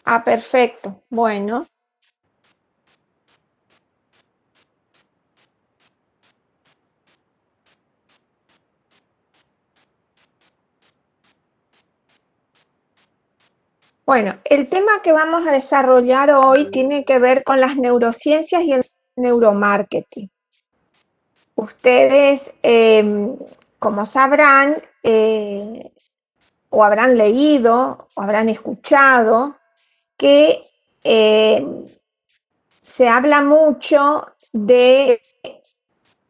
Ah, perfecto. Bueno. Bueno, el tema que vamos a desarrollar hoy tiene que ver con las neurociencias y el neuromarketing. Ustedes, como sabrán, o habrán leído o habrán escuchado que se habla mucho de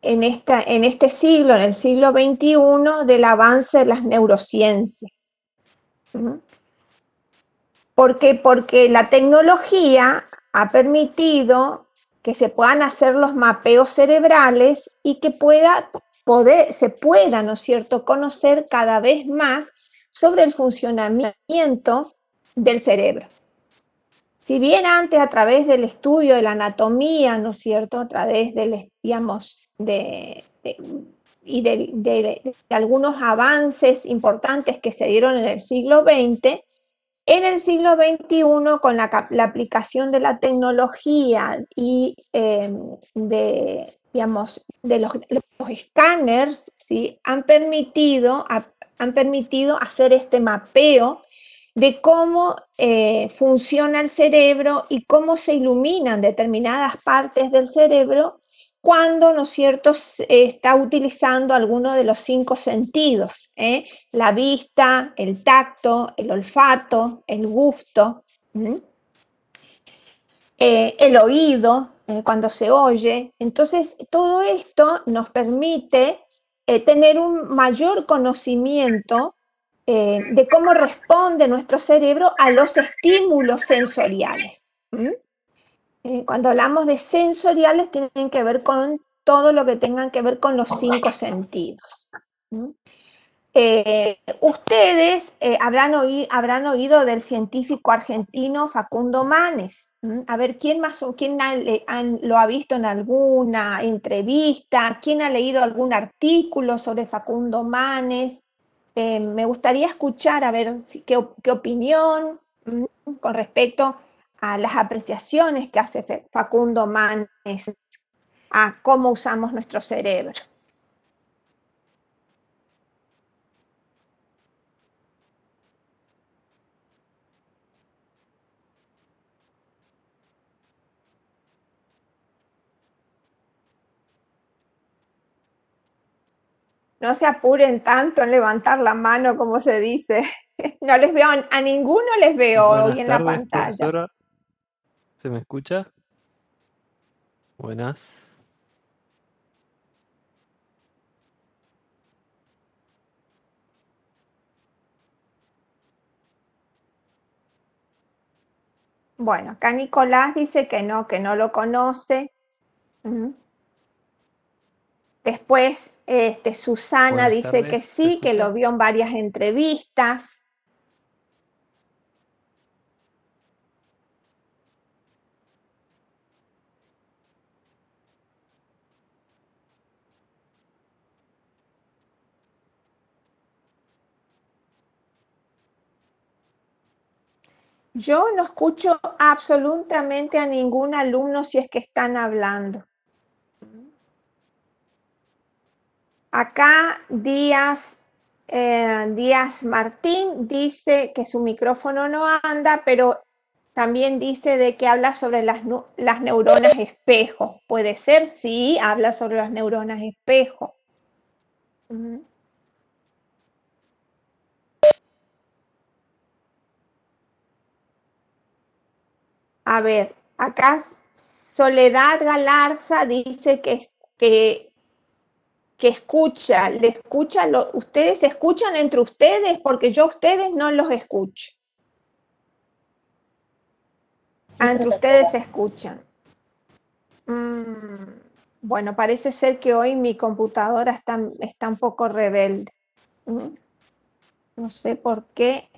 en este siglo, en el siglo XXI, del avance de las neurociencias. ¿Por qué? Porque la tecnología ha permitido que se puedan hacer los mapeos cerebrales y que se pueda, ¿no es cierto?, conocer cada vez más sobre el funcionamiento del cerebro. Si bien antes a través del estudio de la anatomía, ¿no es cierto?, a través digamos, de algunos avances importantes que se dieron en el siglo XX, en el siglo XXI, con la aplicación de la tecnología y digamos, de los escáneres, ¿sí?, han permitido hacer este mapeo de cómo funciona el cerebro y cómo se iluminan determinadas partes del cerebro cuando, ¿no es cierto?, se está utilizando alguno de los 5 sentidos, la vista, el tacto, el olfato, el gusto, el oído, cuando se oye. Entonces, todo esto nos permite tener un mayor conocimiento de cómo responde nuestro cerebro a los estímulos sensoriales. Cuando hablamos de sensoriales, tienen que ver con todo lo que tengan que ver con los 5 sentidos. Ustedes habrán oído del científico argentino Facundo Manes. A ver, ¿quién lo ha visto en alguna entrevista? ¿Quién ha leído algún artículo sobre Facundo Manes? Me gustaría escuchar, a ver, qué opinión con respecto a las apreciaciones que hace Facundo Manes a cómo usamos nuestro cerebro. No se apuren tanto en levantar la mano, como se dice. No les veo, a ninguno les veo hoy Buenas en la tardes, pantalla. profesora. ¿Se me escucha? Buenas. Bueno, acá Nicolás dice que no lo conoce. Después Susana Buenas dice que tardes, ¿se sí, que escucha? lo vio en varias entrevistas. Yo no escucho absolutamente a ningún alumno si es que están hablando. Acá Díaz Martín dice que su micrófono no anda, pero también dice de que habla sobre las neuronas espejo. ¿Puede ser? Sí, habla sobre las neuronas espejo. A ver, acá Soledad Galarza dice que escucha, ustedes escuchan entre ustedes porque yo a ustedes no los escucho. Entre ustedes se escuchan. Bueno, parece ser que hoy mi computadora está un poco rebelde. No sé por qué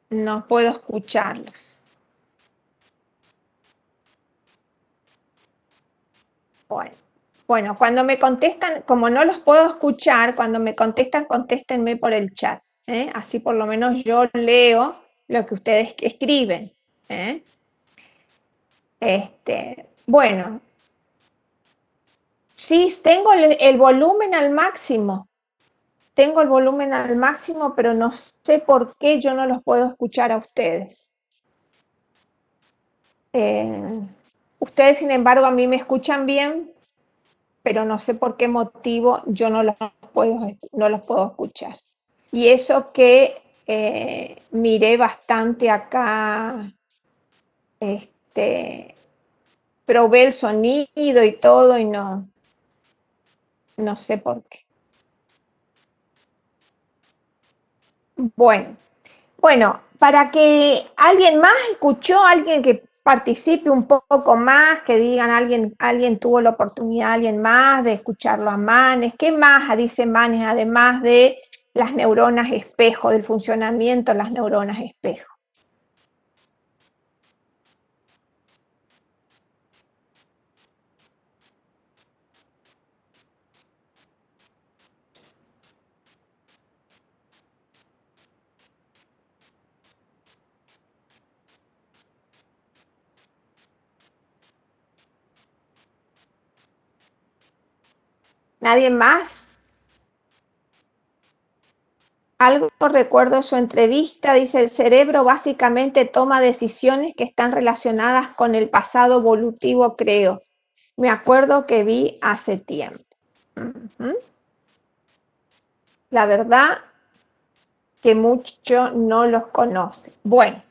no puedo escucharlos. Bueno, cuando me contestan, como no los puedo escuchar, cuando me contestan, contéstenme por el chat. Así por lo menos yo leo lo que ustedes escriben. Bueno, sí, tengo el volumen al máximo. Tengo el volumen al máximo, pero no sé por qué yo no los puedo escuchar a ustedes. Ustedes, sin embargo, a mí me escuchan bien, pero no sé por qué motivo yo no los puedo escuchar. Y eso que miré bastante acá, probé el sonido y todo y no sé por qué. Bueno, para que alguien más escuchó, alguien que participe un poco más, que digan alguien tuvo la oportunidad, alguien más de escucharlo a Manes. ¿Qué más dice Manes además de las neuronas espejo, del funcionamiento de las neuronas espejo? ¿Nadie más? Algo recuerdo de su entrevista, dice, el cerebro básicamente toma decisiones que están relacionadas con el pasado evolutivo, creo. Me acuerdo que vi hace tiempo. La verdad que mucho no los conoce. Bueno,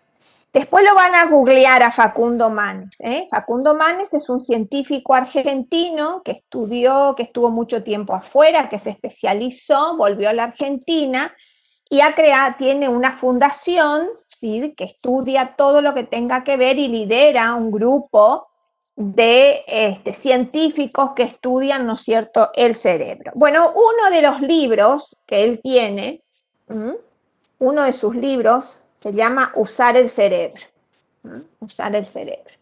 después lo van a googlear a Facundo Manes. Facundo Manes es un científico argentino que estudió, que estuvo mucho tiempo afuera, que se especializó, volvió a la Argentina y tiene una fundación, ¿sí?, que estudia todo lo que tenga que ver y lidera un grupo de científicos que estudian, ¿no es cierto?, el cerebro. Bueno, uno de los libros que él tiene, uno de sus libros se llama Usar el cerebro. Usar el cerebro.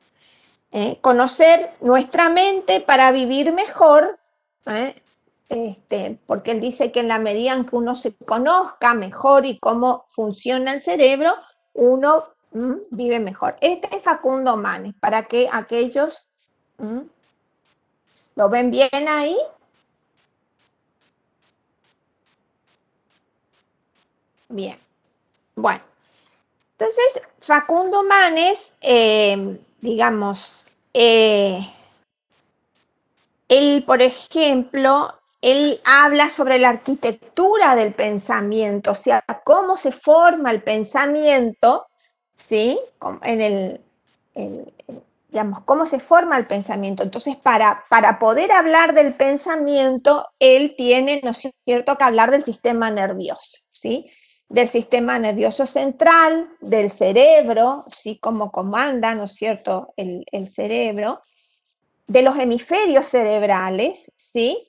Conocer nuestra mente para vivir mejor, porque él dice que en la medida en que uno se conozca mejor y cómo funciona el cerebro, uno vive mejor. Este es Facundo Manes, para que aquellos lo ven bien ahí. Bien, bueno. Entonces, Facundo Manes, digamos, él, por ejemplo, él habla sobre la arquitectura del pensamiento, o sea, cómo se forma el pensamiento, ¿sí? Digamos, cómo se forma el pensamiento. Entonces, para poder hablar del pensamiento, él tiene, ¿no es cierto?, que hablar del sistema nervioso, ¿sí? Del sistema nervioso central, del cerebro, ¿sí?, cómo comanda, ¿no es cierto?, el cerebro, de los hemisferios cerebrales, ¿sí?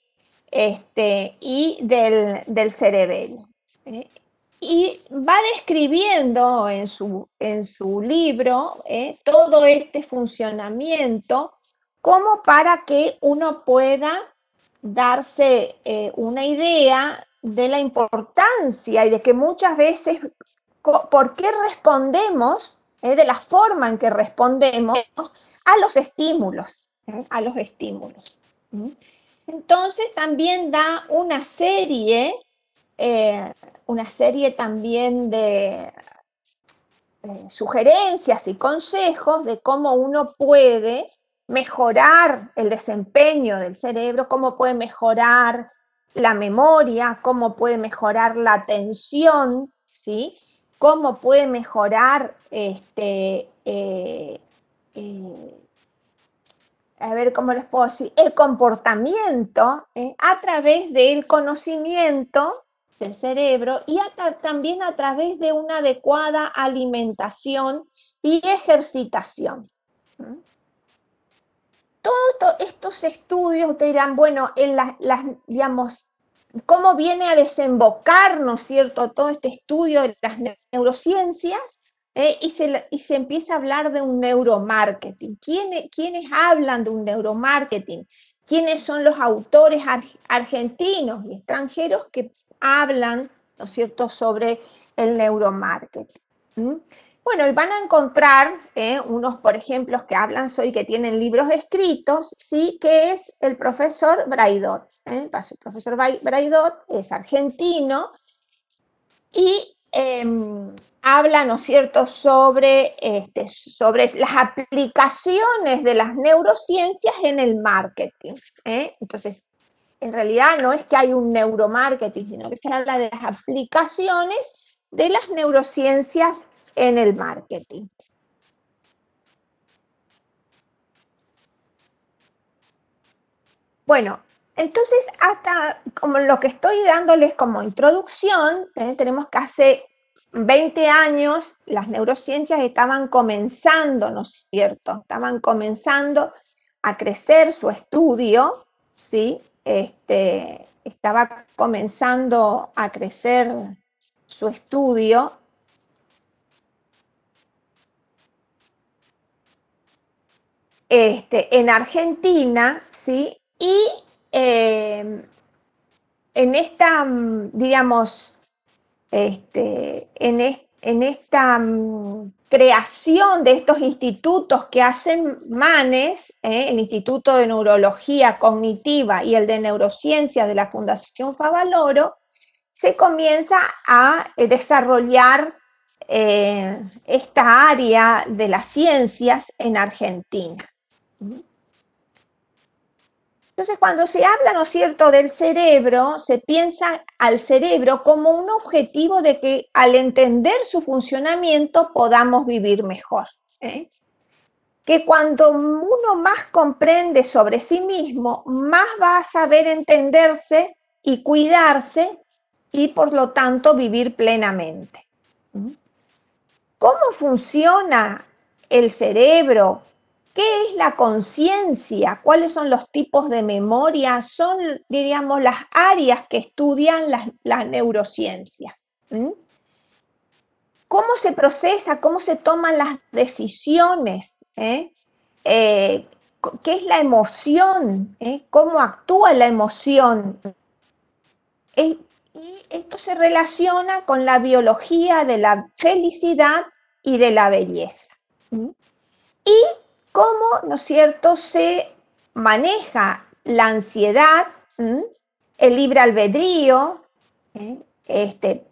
Y del cerebelo. Y va describiendo en su libro todo este funcionamiento como para que uno pueda darse una idea de la importancia y de que muchas veces, ¿por qué respondemos? De la forma en que respondemos a los estímulos. A los estímulos. Entonces también da una serie también de sugerencias y consejos de cómo uno puede mejorar el desempeño del cerebro, cómo puede mejorar la memoria, cómo puede mejorar la atención, ¿sí? Cómo puede mejorar a ver cómo les puedo decir, el comportamiento a través del conocimiento del cerebro y también a través de una adecuada alimentación y ejercitación. Todos estos estudios, ustedes dirán, bueno, digamos, ¿cómo viene a desembocar, ¿no es cierto?, todo este estudio de las neurociencias? Y se empieza a hablar de un neuromarketing. ¿Quiénes hablan de un neuromarketing? ¿Quiénes son los autores argentinos y extranjeros que hablan, ¿no es cierto?, sobre el neuromarketing? Bueno, y van a encontrar unos, por ejemplo, que hablan hoy, que tienen libros escritos, sí, que es el profesor Braidot. El profesor Braidot es argentino y habla, ¿no es cierto?, sobre las aplicaciones de las neurociencias en el marketing. Entonces, en realidad no es que hay un neuromarketing, sino que se habla de las aplicaciones de las neurociencias en el marketing. Bueno, entonces hasta como lo que estoy dándoles como introducción, tenemos que hace 20 años las neurociencias estaban comenzando, ¿no es cierto? Estaban comenzando a crecer su estudio, ¿sí? Estaba comenzando a crecer su estudio. En Argentina, ¿sí? Y en esta, digamos, en esta creación de estos institutos que hacen Manes, el Instituto de Neurología Cognitiva y el de Neurociencias de la Fundación Favaloro, se comienza a desarrollar esta área de las ciencias en Argentina. Entonces, cuando se habla, ¿no es cierto?, del cerebro, se piensa al cerebro como un objetivo de que al entender su funcionamiento podamos vivir mejor. Que cuando uno más comprende sobre sí mismo, más va a saber entenderse y cuidarse y por lo tanto vivir plenamente. ¿Cómo funciona el cerebro? ¿Qué es la conciencia? ¿Cuáles son los tipos de memoria? Son, diríamos, las áreas que estudian las neurociencias. ¿Cómo se procesa? ¿Cómo se toman las decisiones? ¿Qué es la emoción? ¿Cómo actúa la emoción? Y esto se relaciona con la biología de la felicidad y de la belleza. Y cómo, ¿no es cierto?, se maneja la ansiedad, el libre albedrío,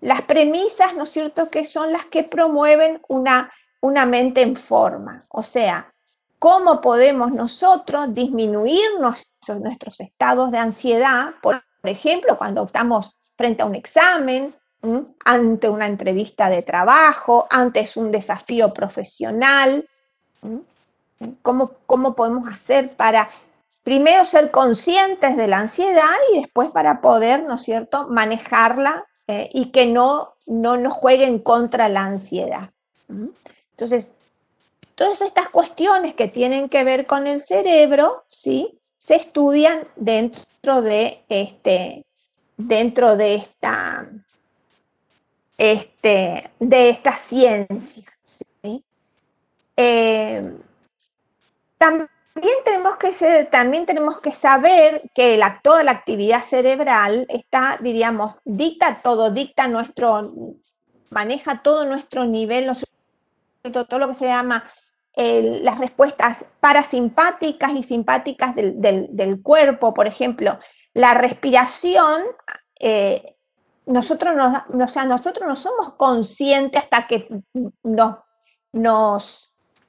las premisas, ¿no es cierto?, que son las que promueven una mente en forma. O sea, cómo podemos nosotros disminuir nuestros estados de ansiedad, por ejemplo, cuando estamos frente a un examen, ante una entrevista de trabajo, ante un desafío profesional. ¿Cómo podemos hacer para primero ser conscientes de la ansiedad y después para poder, ¿no es cierto?, manejarla y que no nos juegue en contra la ansiedad? Entonces, todas estas cuestiones que tienen que ver con el cerebro, ¿sí?, se estudian dentro de esta ciencia, ¿sí? También tenemos que saber que toda la actividad cerebral está, diríamos, maneja todo nuestro nivel, todo lo que se llama las respuestas parasimpáticas y simpáticas del cuerpo. Por ejemplo, la respiración, nosotros no somos conscientes hasta que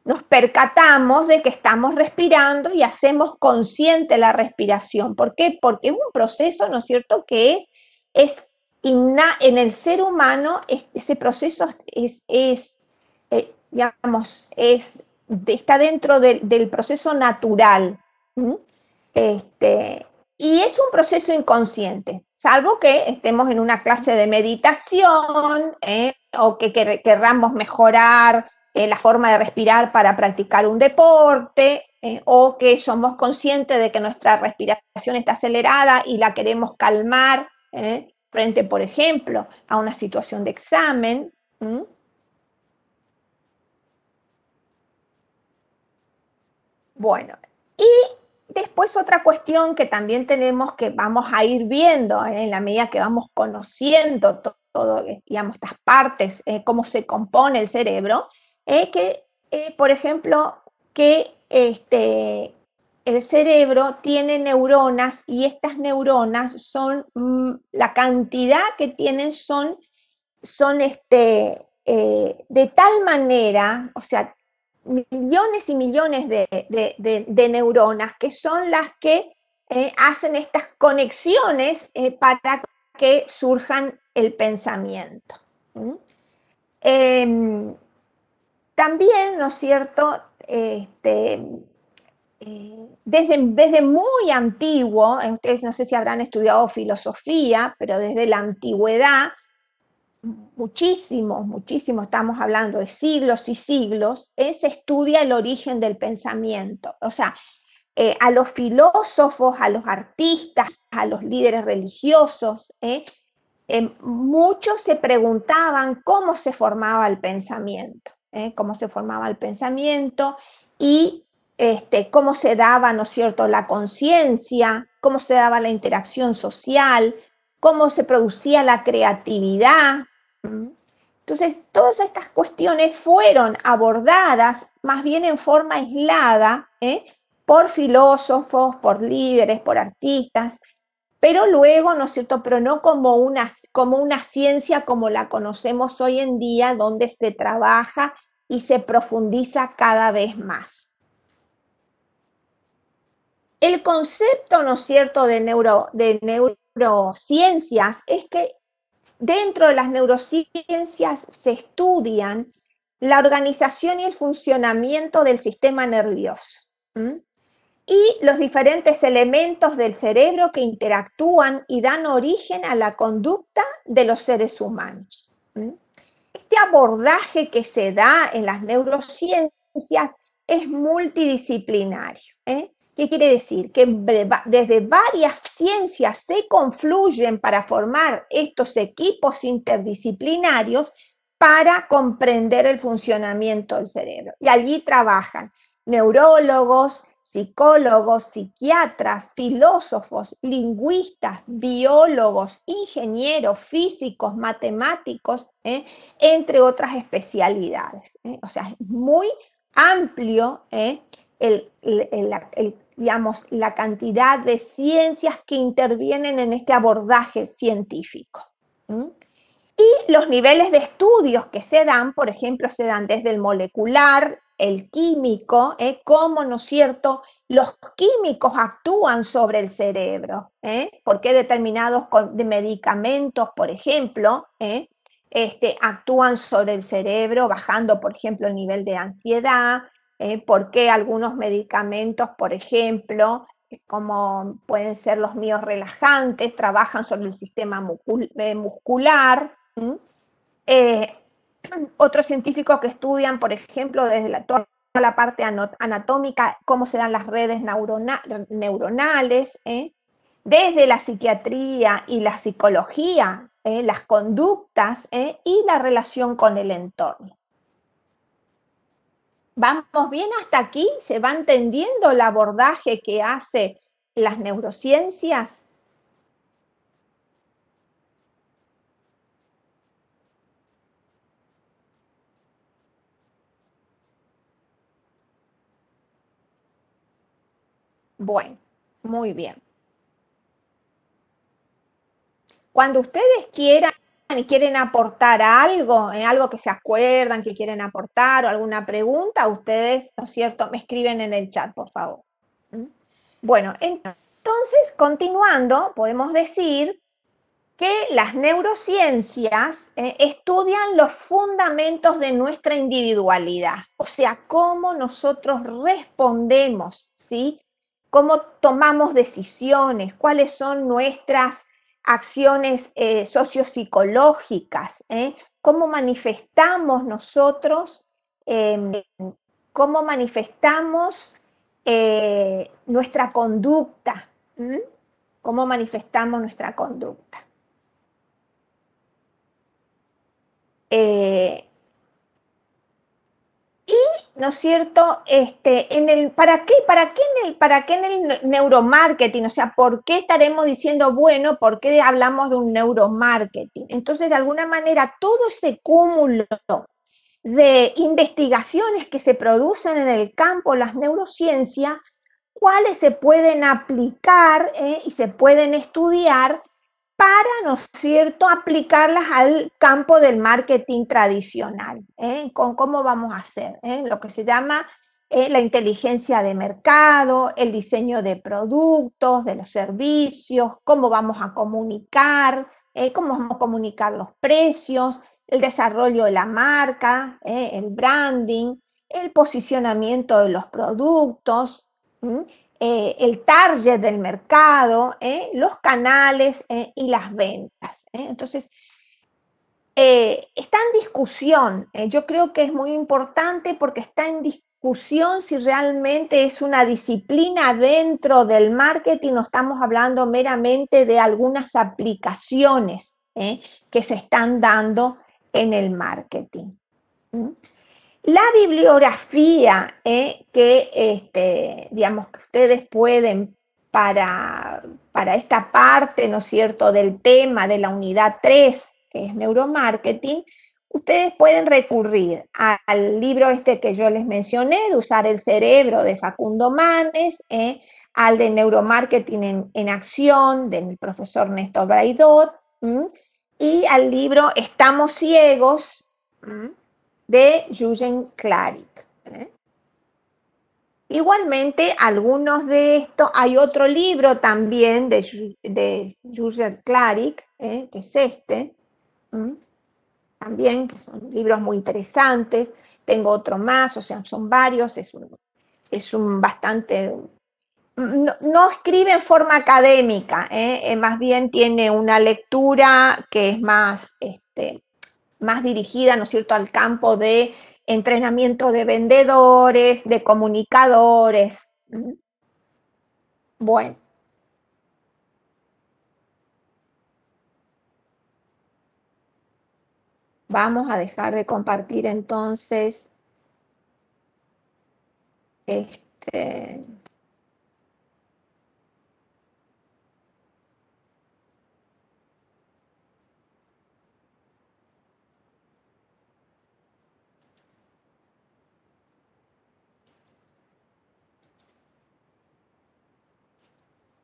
nos percatamos de que estamos respirando y hacemos consciente la respiración. ¿Por qué? Porque es un proceso, ¿no es cierto?, que es en el ser humano. Ese proceso digamos, está dentro del proceso natural. Y es un proceso inconsciente, salvo que estemos en una clase de meditación o que querramos mejorar la forma de respirar para practicar un deporte, o que somos conscientes de que nuestra respiración está acelerada y la queremos calmar frente, por ejemplo, a una situación de examen. Bueno, y después otra cuestión que también vamos a ir viendo en la medida que vamos conociendo todo, digamos, estas partes, cómo se compone el cerebro, Por ejemplo, que el cerebro tiene neuronas y estas neuronas son, la cantidad que tienen son de tal manera, o sea, millones y millones de neuronas que son las que hacen estas conexiones para que surjan el pensamiento. También, ¿no es cierto? Desde muy antiguo, ustedes no sé si habrán estudiado filosofía, pero desde la antigüedad, muchísimo, estamos hablando de siglos y siglos, se estudia el origen del pensamiento. O sea, a los filósofos, a los artistas, a los líderes religiosos, muchos se preguntaban cómo se formaba el pensamiento, y cómo se daba, ¿no es cierto?, la conciencia, cómo se daba la interacción social, cómo se producía la creatividad. Entonces, todas estas cuestiones fueron abordadas más bien en forma aislada, por filósofos, por líderes, por artistas, pero luego, ¿no es cierto?, pero no como una ciencia como la conocemos hoy en día, donde se trabaja y se profundiza cada vez más. El concepto, ¿no es cierto?, de neurociencias es que dentro de las neurociencias se estudian la organización y el funcionamiento del sistema nervioso. Y los diferentes elementos del cerebro que interactúan y dan origen a la conducta de los seres humanos. Este abordaje que se da en las neurociencias es multidisciplinario. ¿Qué quiere decir? Que desde varias ciencias se confluyen para formar estos equipos interdisciplinarios para comprender el funcionamiento del cerebro. Y allí trabajan neurólogos, psicólogos, psiquiatras, filósofos, lingüistas, biólogos, ingenieros, físicos, matemáticos, entre otras especialidades. O sea, es muy amplio digamos, la cantidad de ciencias que intervienen en este abordaje científico. Y los niveles de estudios que se dan, por ejemplo, se dan desde el molecular, el químico, cómo, ¿no es cierto?, los químicos actúan sobre el cerebro, por qué determinados medicamentos, por ejemplo, actúan sobre el cerebro, bajando, por ejemplo, el nivel de ansiedad, por qué algunos medicamentos, por ejemplo, como pueden ser los miorrelajantes, trabajan sobre el sistema muscular. Otros científicos que estudian, por ejemplo, desde toda la parte anatómica, cómo se dan las redes neuronales, desde la psiquiatría y la psicología, las conductas y la relación con el entorno. ¿Vamos bien hasta aquí? ¿Se va entendiendo el abordaje que hace las neurociencias? Bueno, muy bien. Cuando ustedes quieran y quieren aportar algo, algo que se acuerdan, que quieren aportar o alguna pregunta, ustedes, ¿no es cierto?, me escriben en el chat, por favor. Bueno, entonces, continuando, podemos decir que las neurociencias estudian los fundamentos de nuestra individualidad, o sea, cómo nosotros respondemos, ¿sí? Cómo tomamos decisiones, cuáles son nuestras acciones sociopsicológicas, cómo manifestamos nosotros, cómo manifestamos nuestra conducta, cómo manifestamos nuestra conducta. Y, ¿no es cierto?, ¿para qué en el neuromarketing? O sea, ¿por qué estaremos diciendo, bueno, por qué hablamos de un neuromarketing? Entonces, de alguna manera, todo ese cúmulo de investigaciones que se producen en el campo de las neurociencias, cuáles se pueden aplicar y se pueden estudiar para, ¿no es cierto?, aplicarlas al campo del marketing tradicional, con cómo vamos a hacer, lo que se llama la inteligencia de mercado, el diseño de productos, de los servicios, cómo vamos a comunicar, cómo vamos a comunicar los precios, el desarrollo de la marca, el branding, el posicionamiento de los productos, el target del mercado, los canales y las ventas. Entonces, está en discusión. Yo creo que es muy importante porque está en discusión si realmente es una disciplina dentro del marketing o estamos hablando meramente de algunas aplicaciones que se están dando en el marketing. La bibliografía digamos, que ustedes pueden para esta parte, ¿no es cierto?, del tema de la unidad 3, que es neuromarketing, ustedes pueden recurrir al libro que yo les mencioné, de Usar el cerebro, de Facundo Manes, al de Neuromarketing en Acción, del profesor Néstor Braidot, y al libro Estamos ciegos, de Jürgen Klarik. Igualmente, algunos de estos, hay otro libro también de Jürgen Klarik, que es este, también, que son libros muy interesantes. Tengo otro más, o sea, son varios, es un bastante... No escribe en forma académica, más bien tiene una lectura que es más dirigida, ¿no es cierto?, al campo de entrenamiento de vendedores, de comunicadores. Bueno. Vamos a dejar de compartir entonces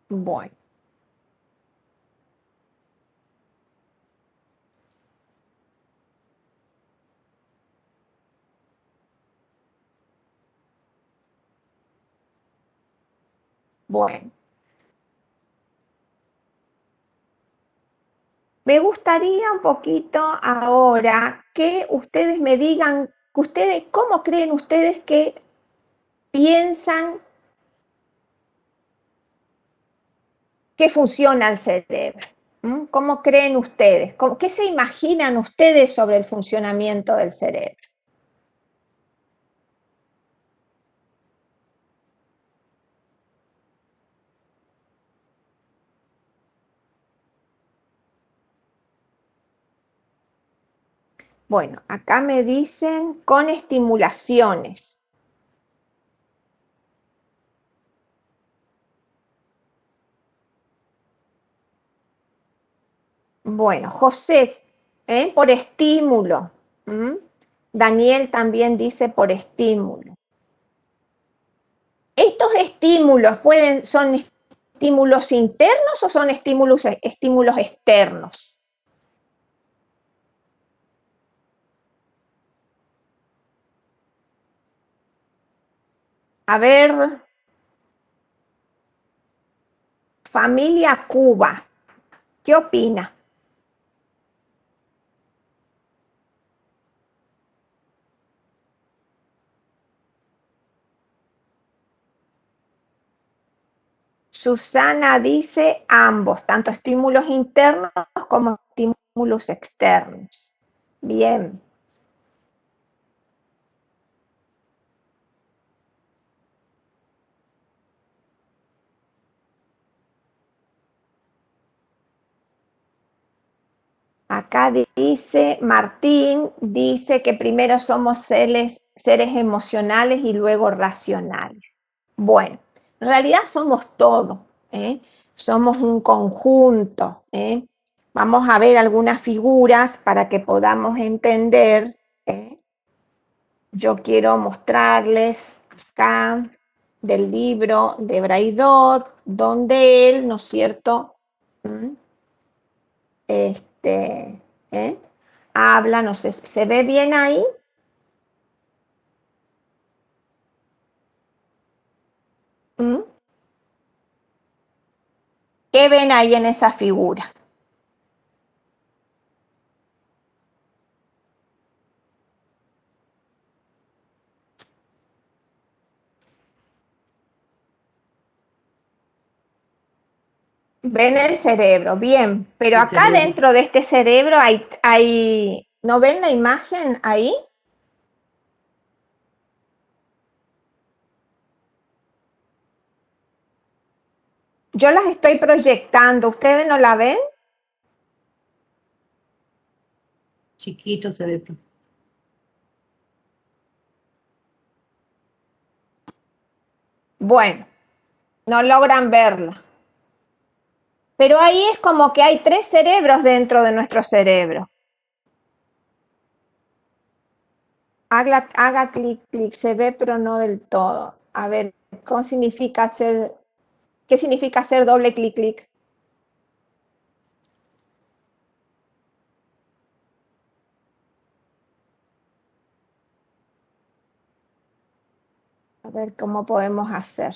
bueno. Bueno. Me gustaría un poquito ahora que ustedes me digan, ¿cómo creen ustedes que piensan que funciona el cerebro? ¿Cómo creen ustedes? ¿Qué se imaginan ustedes sobre el funcionamiento del cerebro? Bueno, acá me dicen con estimulaciones. Bueno, José, por estímulo. Daniel también dice por estímulo. ¿Estos estímulos son estímulos internos o son estímulos externos? A ver, familia Cuba, ¿qué opina? Susana dice ambos, tanto estímulos internos como estímulos externos. Bien. Acá dice Martín, dice que primero somos seres emocionales y luego racionales. Bueno, en realidad somos todo, somos un conjunto. Vamos a ver algunas figuras para que podamos entender yo quiero mostrarles acá del libro de Braidot, donde él, ¿no es cierto? Este, ¿eh? Habla, no sé, ¿se ve bien ahí? ¿Mm? ¿Qué ven ahí en esa figura? Ven el cerebro, bien, pero El acá cerebro. dentro de este cerebro ¿no ven la imagen ahí? Yo las estoy proyectando, ¿ustedes no la ven? Chiquito cerebro. Bueno, no logran verla. Pero ahí es como que hay 3 cerebros dentro de nuestro cerebro. Haga clic, clic, se ve pero no del todo. A ver, ¿qué significa hacer doble clic, clic? A ver cómo podemos hacer.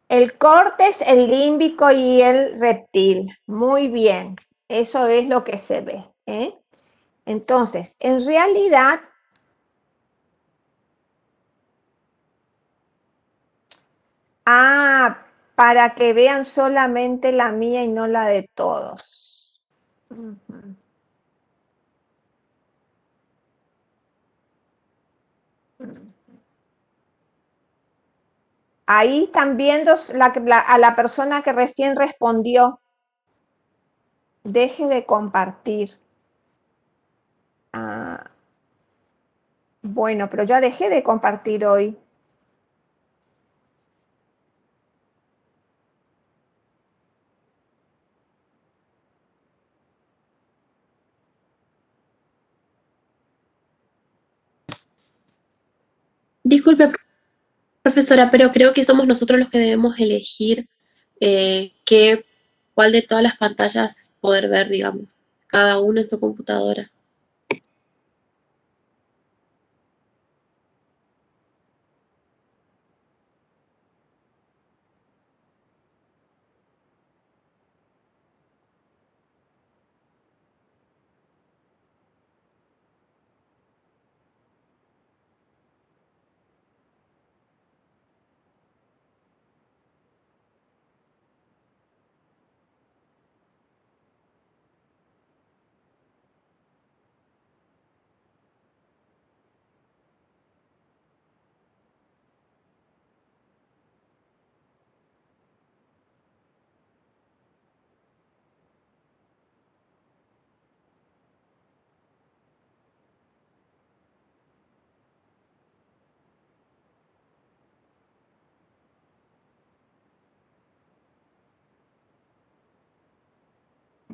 El córtex, el límbico y el reptil. Muy bien, eso es lo que se ve. Entonces, en realidad, para que vean solamente la mía y no la de todos. Ujú. Ahí están viendo a la persona que recién respondió. Deje de compartir. Ah, bueno, pero ya dejé de compartir hoy. Disculpe, profesora, pero creo que somos nosotros los que debemos elegir cuál de todas las pantallas poder ver, digamos, cada uno en su computadora.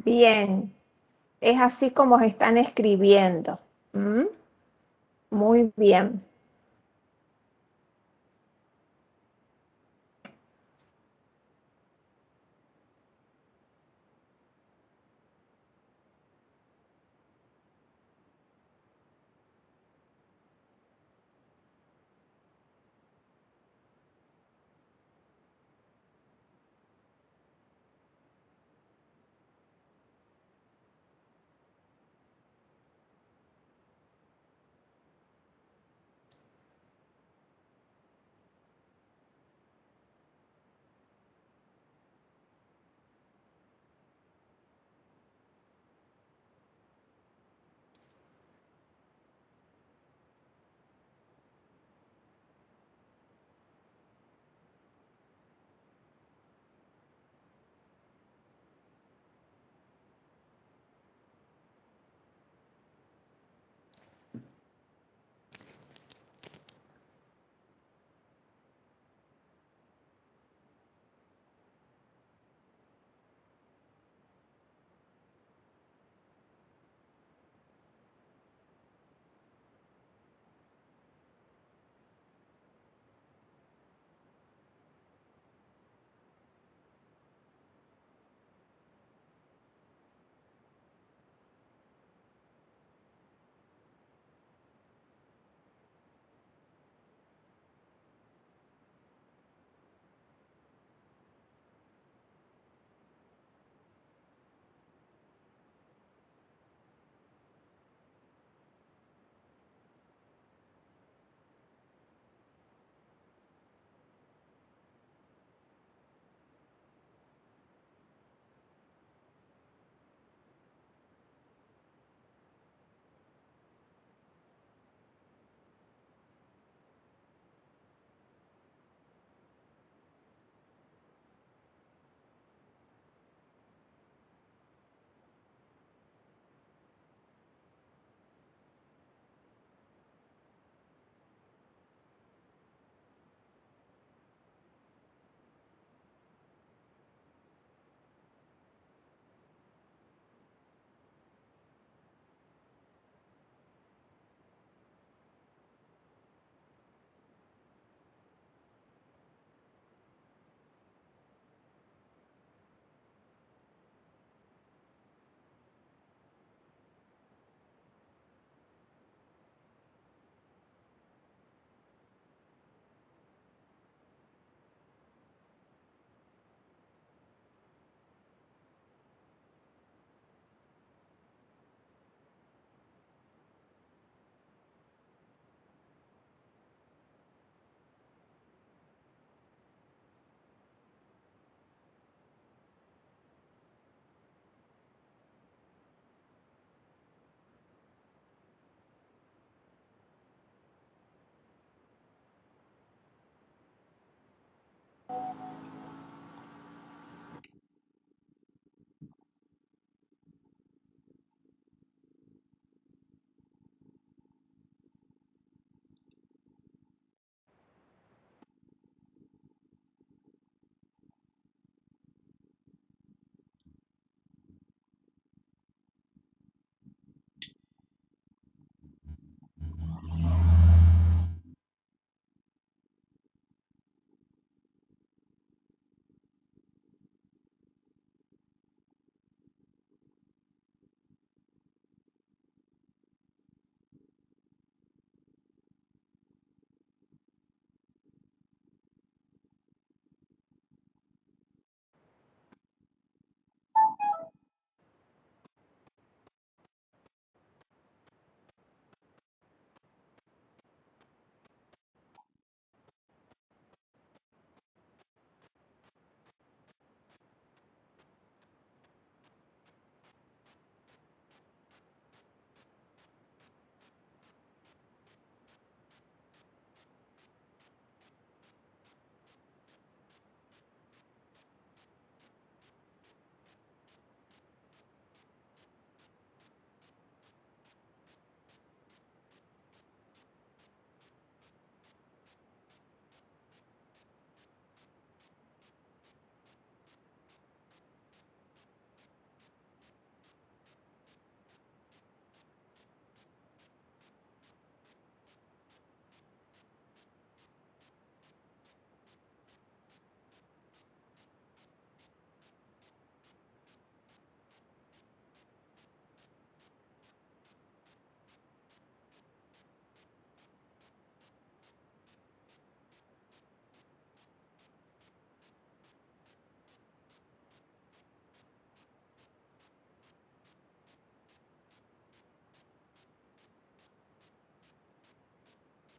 Bien, es así como están escribiendo. ¿Mm? Muy bien.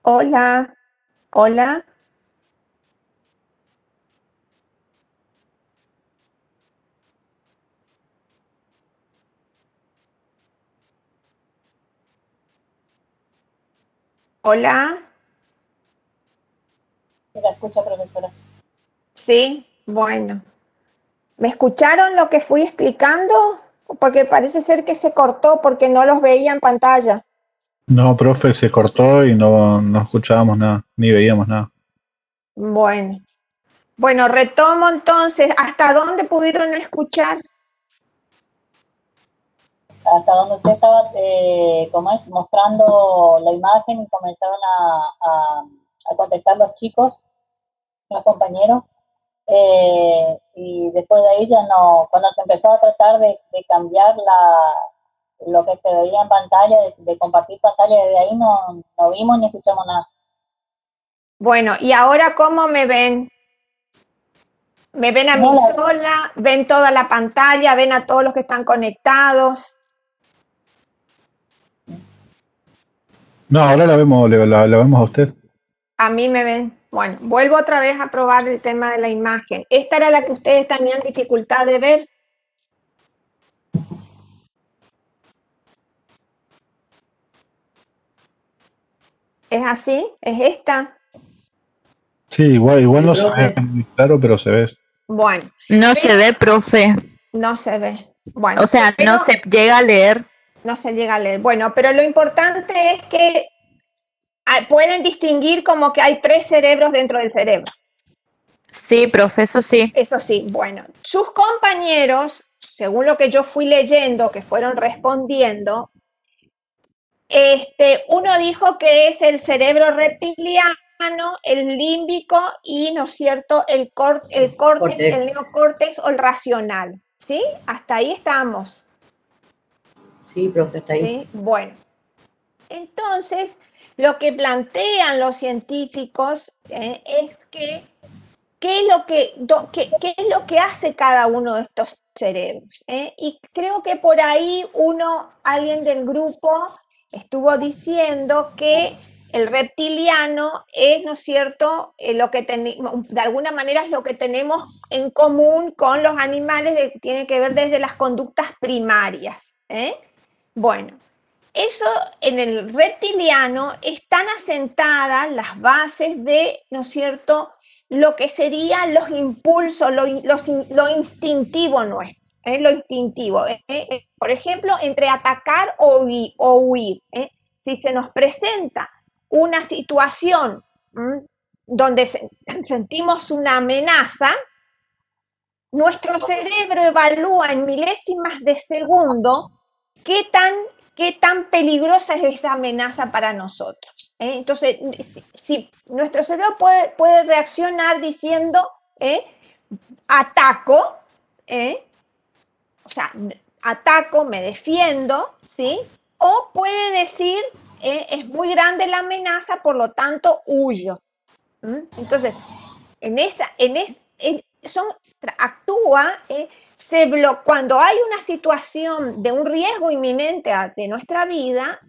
Hola, hola. Hola, ¿Se la escucha, profesora? sí, bueno. ¿Me escucharon lo que fui explicando? Porque parece ser que se cortó porque no los veía en pantalla. No, profe, se cortó y no escuchábamos nada, ni veíamos nada. Bueno, bueno, retomo entonces. ¿Hasta dónde pudieron escuchar? Hasta donde usted estaba, como es, mostrando la imagen y comenzaron a contestar los chicos, los compañeros. Y después de ahí ya no, cuando se empezó a tratar de cambiar lo que se veía en pantalla, de compartir pantalla, desde ahí no vimos ni escuchamos nada. Bueno, ¿y ahora cómo me ven? ¿Me ven a mí sola? ¿Ven toda la pantalla? ¿Ven a todos los que están conectados? No, ahora la vemos a usted. A mí me ven. Bueno, vuelvo otra vez a probar el tema de la imagen. ¿Esta era la que ustedes tenían dificultad de ver? ¿Es así? ¿Es esta? Sí, igual no se profe. ve muy claro, pero se ve. Bueno, No se ve, profe. no se ve. Bueno, O sea, pero no se llega a leer. no se llega a leer. Bueno, pero lo importante es que pueden distinguir como que hay 3 cerebros dentro del cerebro. Sí, profe, eso sí. Eso sí, bueno, sus compañeros, según lo que yo fui leyendo, que fueron respondiendo, uno dijo que es el cerebro reptiliano, el límbico y, ¿no es cierto?, el córtex, el neocórtex o el racional. ¿Sí? Hasta ahí estamos. Sí, profe, está ahí. ¿Sí? Bueno, entonces, lo que plantean los científicos es que ¿qué es lo que hace cada uno de estos cerebros? Y creo que por ahí alguien del grupo estuvo diciendo que el reptiliano es, ¿no es cierto?, lo que de alguna manera es lo que tenemos en común con los animales, que tiene que ver desde las conductas primarias. Bueno, eso en el reptiliano están asentadas las bases de, ¿no es cierto?, lo que serían los impulsos, lo instintivo nuestro, lo instintivo. Por ejemplo, entre atacar o huir. Si se nos presenta una situación donde sentimos una amenaza, nuestro cerebro evalúa en milésimas de segundo qué tan peligrosa es esa amenaza para nosotros. Entonces, si nuestro cerebro puede reaccionar diciendo, ataco, o sea, ataco, me defiendo, ¿sí? O puede decir, es muy grande la amenaza, por lo tanto, huyo. Entonces, actúa, cuando hay una situación de un riesgo inminente de nuestra vida,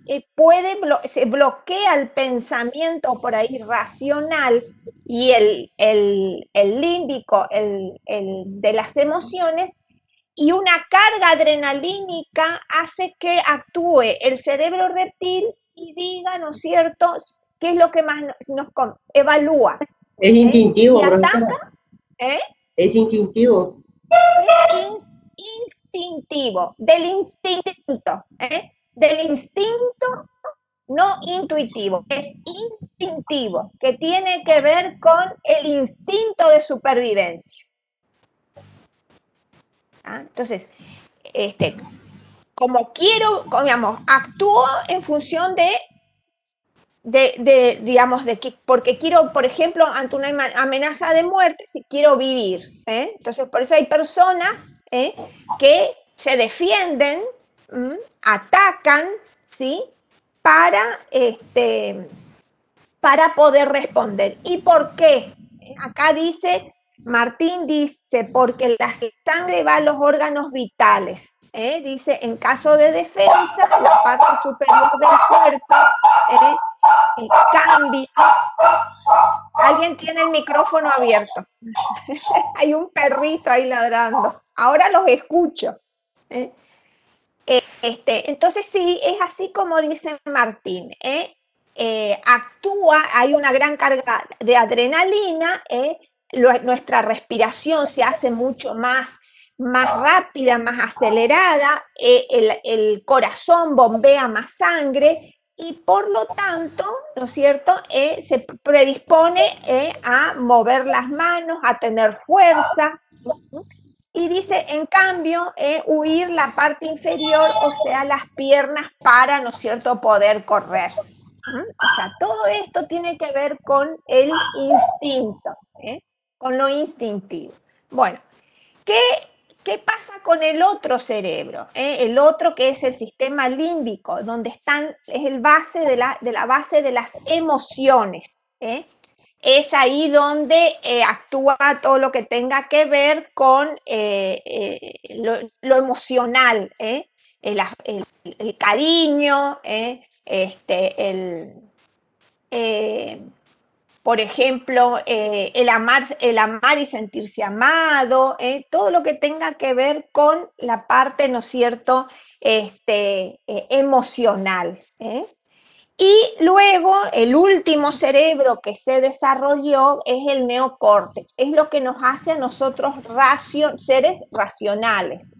se bloquea el pensamiento por ahí racional y el límbico, el de las emociones, y una carga adrenalínica hace que actúe el cerebro reptil y diga, ¿no es cierto?, qué es lo que más nos evalúa. Es instintivo, Si profesora. ataca, Es instintivo. es instintivo, del instinto no intuitivo, es instintivo, que tiene que ver con el instinto de supervivencia. Entonces, actúo en función porque quiero, por ejemplo, ante una amenaza de muerte, si quiero vivir. Entonces, por eso hay personas que se defienden, atacan, ¿sí?, para poder responder. ¿Y por qué? Acá Martín dice, porque la sangre va a los órganos vitales. Dice, en caso de defensa, la parte superior del cuerpo cambia. Alguien tiene el micrófono abierto. Hay un perrito ahí ladrando. Ahora los escucho. Entonces sí, es así como dice Martín. Actúa, hay una gran carga de adrenalina, nuestra respiración se hace mucho más rápida, más acelerada, el corazón bombea más sangre y por lo tanto, ¿no es cierto?, se predispone a mover las manos, a tener fuerza. Y dice, en cambio, huir la parte inferior, o sea, las piernas para, ¿no es cierto?, poder correr. O sea, todo esto tiene que ver con el instinto, con lo instintivo. Bueno, ¿qué pasa con el otro cerebro? El otro que es el sistema límbico, donde es el base de la base de las emociones. Es ahí donde actúa todo lo que tenga que ver con lo emocional, el cariño, por ejemplo, el amar y sentirse amado, todo lo que tenga que ver con la parte, ¿no es cierto?, emocional. Y luego el último cerebro que se desarrolló es el neocórtex, es lo que nos hace a nosotros seres racionales.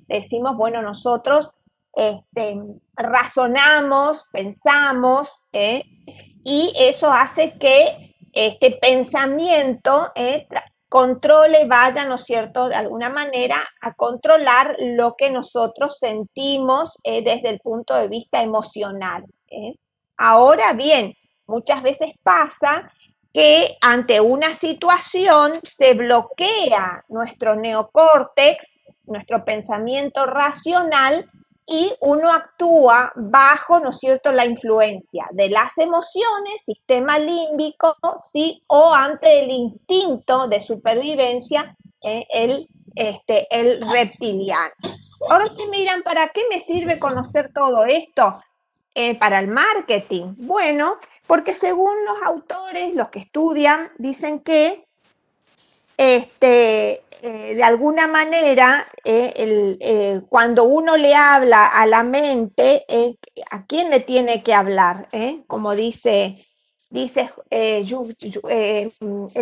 Decimos, bueno, nosotros razonamos, pensamos, y eso hace que este pensamiento controle, vaya, ¿no es cierto?, de alguna manera a controlar lo que nosotros sentimos desde el punto de vista emocional. Ahora bien, muchas veces pasa que ante una situación se bloquea nuestro neocórtex, nuestro pensamiento racional, y uno actúa bajo, ¿no es cierto?, la influencia de las emociones, sistema límbico, ¿sí?, o ante el instinto de supervivencia, el reptiliano. Ahora ustedes me dirán, ¿para qué me sirve conocer todo esto? Para el marketing. Bueno, porque según los autores, los que estudian, dicen que de alguna manera, cuando uno le habla a la mente, ¿a quién le tiene que hablar? Como dice el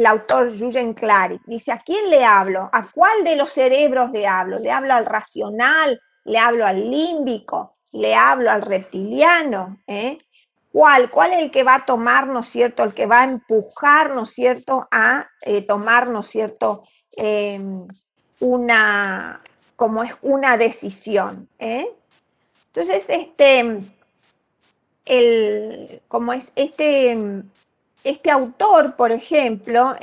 autor Jürgen Klarik, dice, ¿a quién le hablo? ¿A cuál de los cerebros le hablo? ¿Le hablo al racional? ¿Le hablo al límbico? ¿Le hablo al reptiliano? ¿Cuál es el que va a tomar, ¿no es cierto?, el que va a empujar, ¿no es cierto?, a tomar, ¿no es cierto?, una decisión. Entonces, este autor, por ejemplo,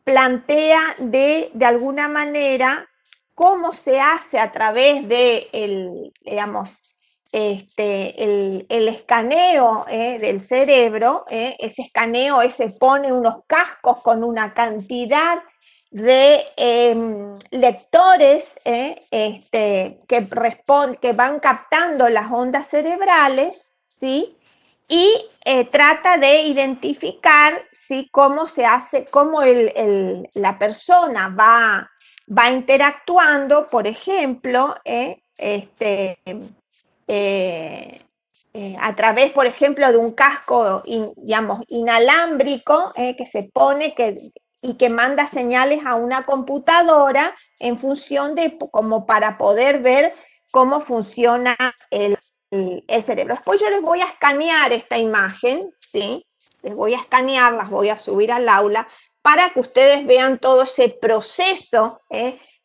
plantea de alguna manera cómo se hace a través de el escaneo del cerebro. Ese escaneo se pone unos cascos con una cantidad de lectores que van captando las ondas cerebrales, ¿sí?, y trata de identificar, ¿sí?, cómo se hace, cómo la persona va interactuando, por ejemplo, a través, por ejemplo, de un casco, inalámbrico, que se pone y que manda señales a una computadora en función de, como para poder ver cómo funciona el cerebro. Después yo les voy a escanear esta imagen, ¿sí? Les voy a escanear, las voy a subir al aula para que ustedes vean todo ese proceso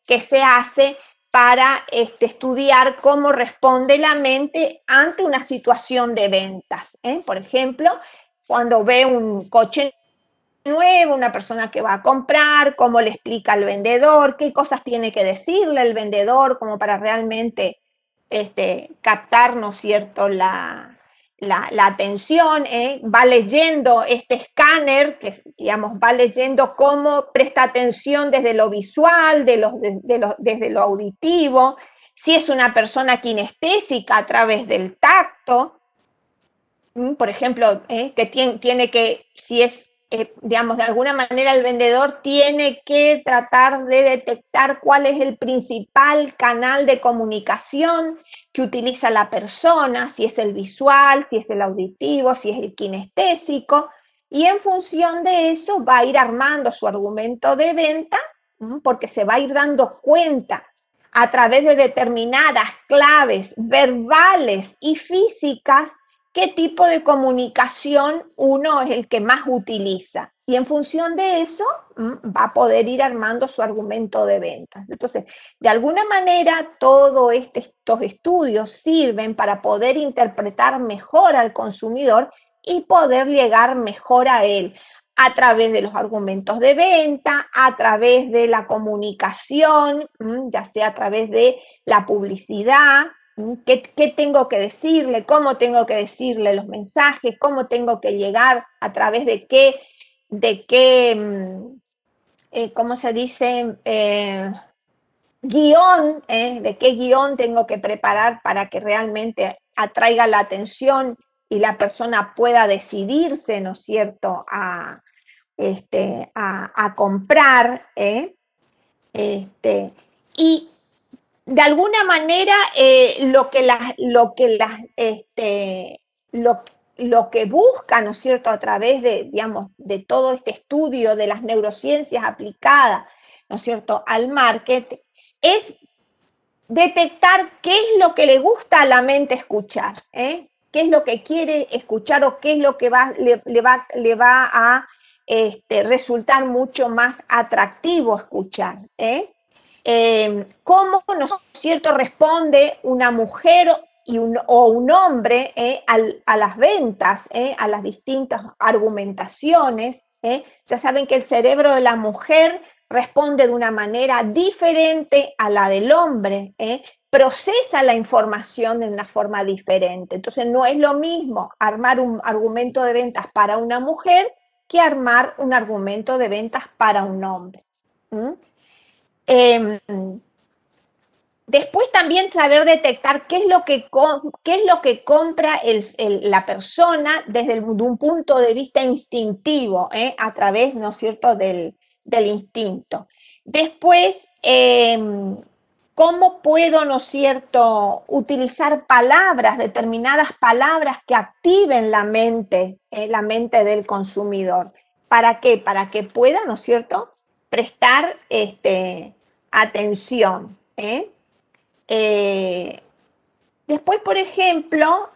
que se hace para estudiar cómo responde la mente ante una situación de ventas. Por ejemplo, cuando ve un coche nuevo, una persona que va a comprar, cómo le explica al vendedor, qué cosas tiene que decirle el vendedor como para realmente captar, ¿no es cierto?, la atención. Va leyendo este escáner, que va leyendo cómo presta atención desde lo visual, desde lo auditivo, si es una persona kinestésica a través del tacto, Por ejemplo, que tiene que, si es, digamos, de alguna manera el vendedor tiene que tratar de detectar cuál es el principal canal de comunicación que utiliza la persona, si es el visual, si es el auditivo, si es el kinestésico, y en función de eso va a ir armando su argumento de venta, porque se va a ir dando cuenta a través de determinadas claves verbales y físicas qué tipo de comunicación uno es el que más utiliza. Y en función de eso va a poder ir armando su argumento de ventas. Entonces, de alguna manera, todos estos estudios sirven para poder interpretar mejor al consumidor y poder llegar mejor a él a través de los argumentos de venta, a través de la comunicación, ya sea a través de la publicidad, ¿qué tengo que decirle? ¿Cómo tengo que decirle los mensajes? ¿Cómo tengo que llegar? ¿A través de qué, ¿cómo se dice? Guión, de qué guión tengo que preparar para que realmente atraiga la atención y la persona pueda decidirse, ¿no es cierto?, a comprar, y de alguna manera lo que busca, ¿no es cierto?, a través de, digamos, de todo este estudio de las neurociencias aplicadas, ¿no es cierto?, al marketing, es detectar qué es lo que le gusta a la mente escuchar, qué es lo que quiere escuchar o qué es lo que le va a resultar mucho más atractivo escuchar. ¿Cómo, no es cierto?, responde una mujer o un hombre a las ventas, a las distintas argumentaciones. Ya saben que el cerebro de la mujer responde de una manera diferente a la del hombre, procesa la información de una forma diferente. Entonces no es lo mismo armar un argumento de ventas para una mujer que armar un argumento de ventas para un hombre. Después también saber detectar qué es lo que compra la persona desde un punto de vista instintivo, a través, ¿no es cierto?, del instinto. Después, ¿cómo puedo, ¿no es cierto?, utilizar determinadas palabras que activen la mente del consumidor? ¿Para qué? Para que pueda, ¿no es cierto?, prestar atención. Después, por ejemplo,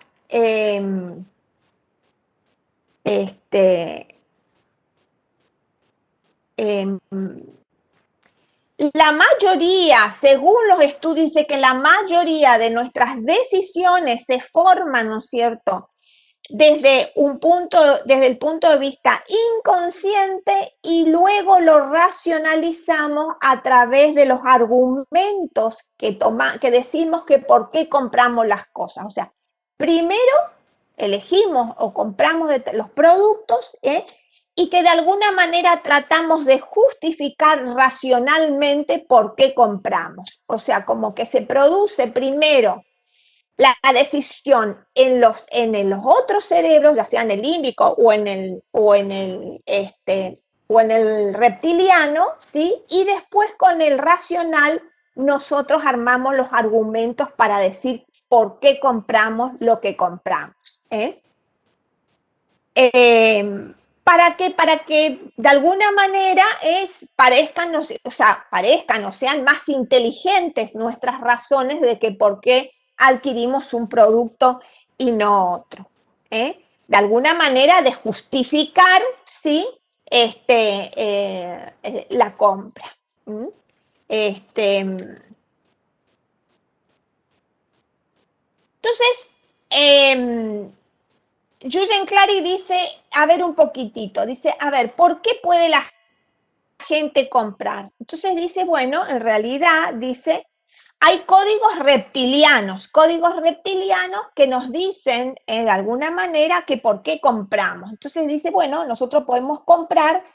la mayoría, según los estudios, dice que la mayoría de nuestras decisiones se forman, ¿no es cierto?, desde el punto de vista inconsciente, y luego lo racionalizamos a través de los argumentos que decimos que por qué compramos las cosas. O sea, primero elegimos o compramos los productos, y que de alguna manera tratamos de justificar racionalmente por qué compramos. O sea, como que se produce primero la decisión en los otros cerebros, ya sea en el límbico o en el reptiliano, ¿sí? Y después con el racional nosotros armamos los argumentos para decir por qué compramos lo que compramos. ¿Para qué? Para que de alguna manera parezcan o sean más inteligentes nuestras razones de que por qué adquirimos un producto y no otro. De alguna manera de justificar, ¿sí?, la compra. Entonces, Jürgen Clary dice, a ver un poquitito, dice, a ver, ¿por qué puede la gente comprar? Entonces dice, bueno, en realidad dice, hay códigos reptilianos que nos dicen de alguna manera que por qué compramos. Entonces dice, bueno, nosotros podemos comprar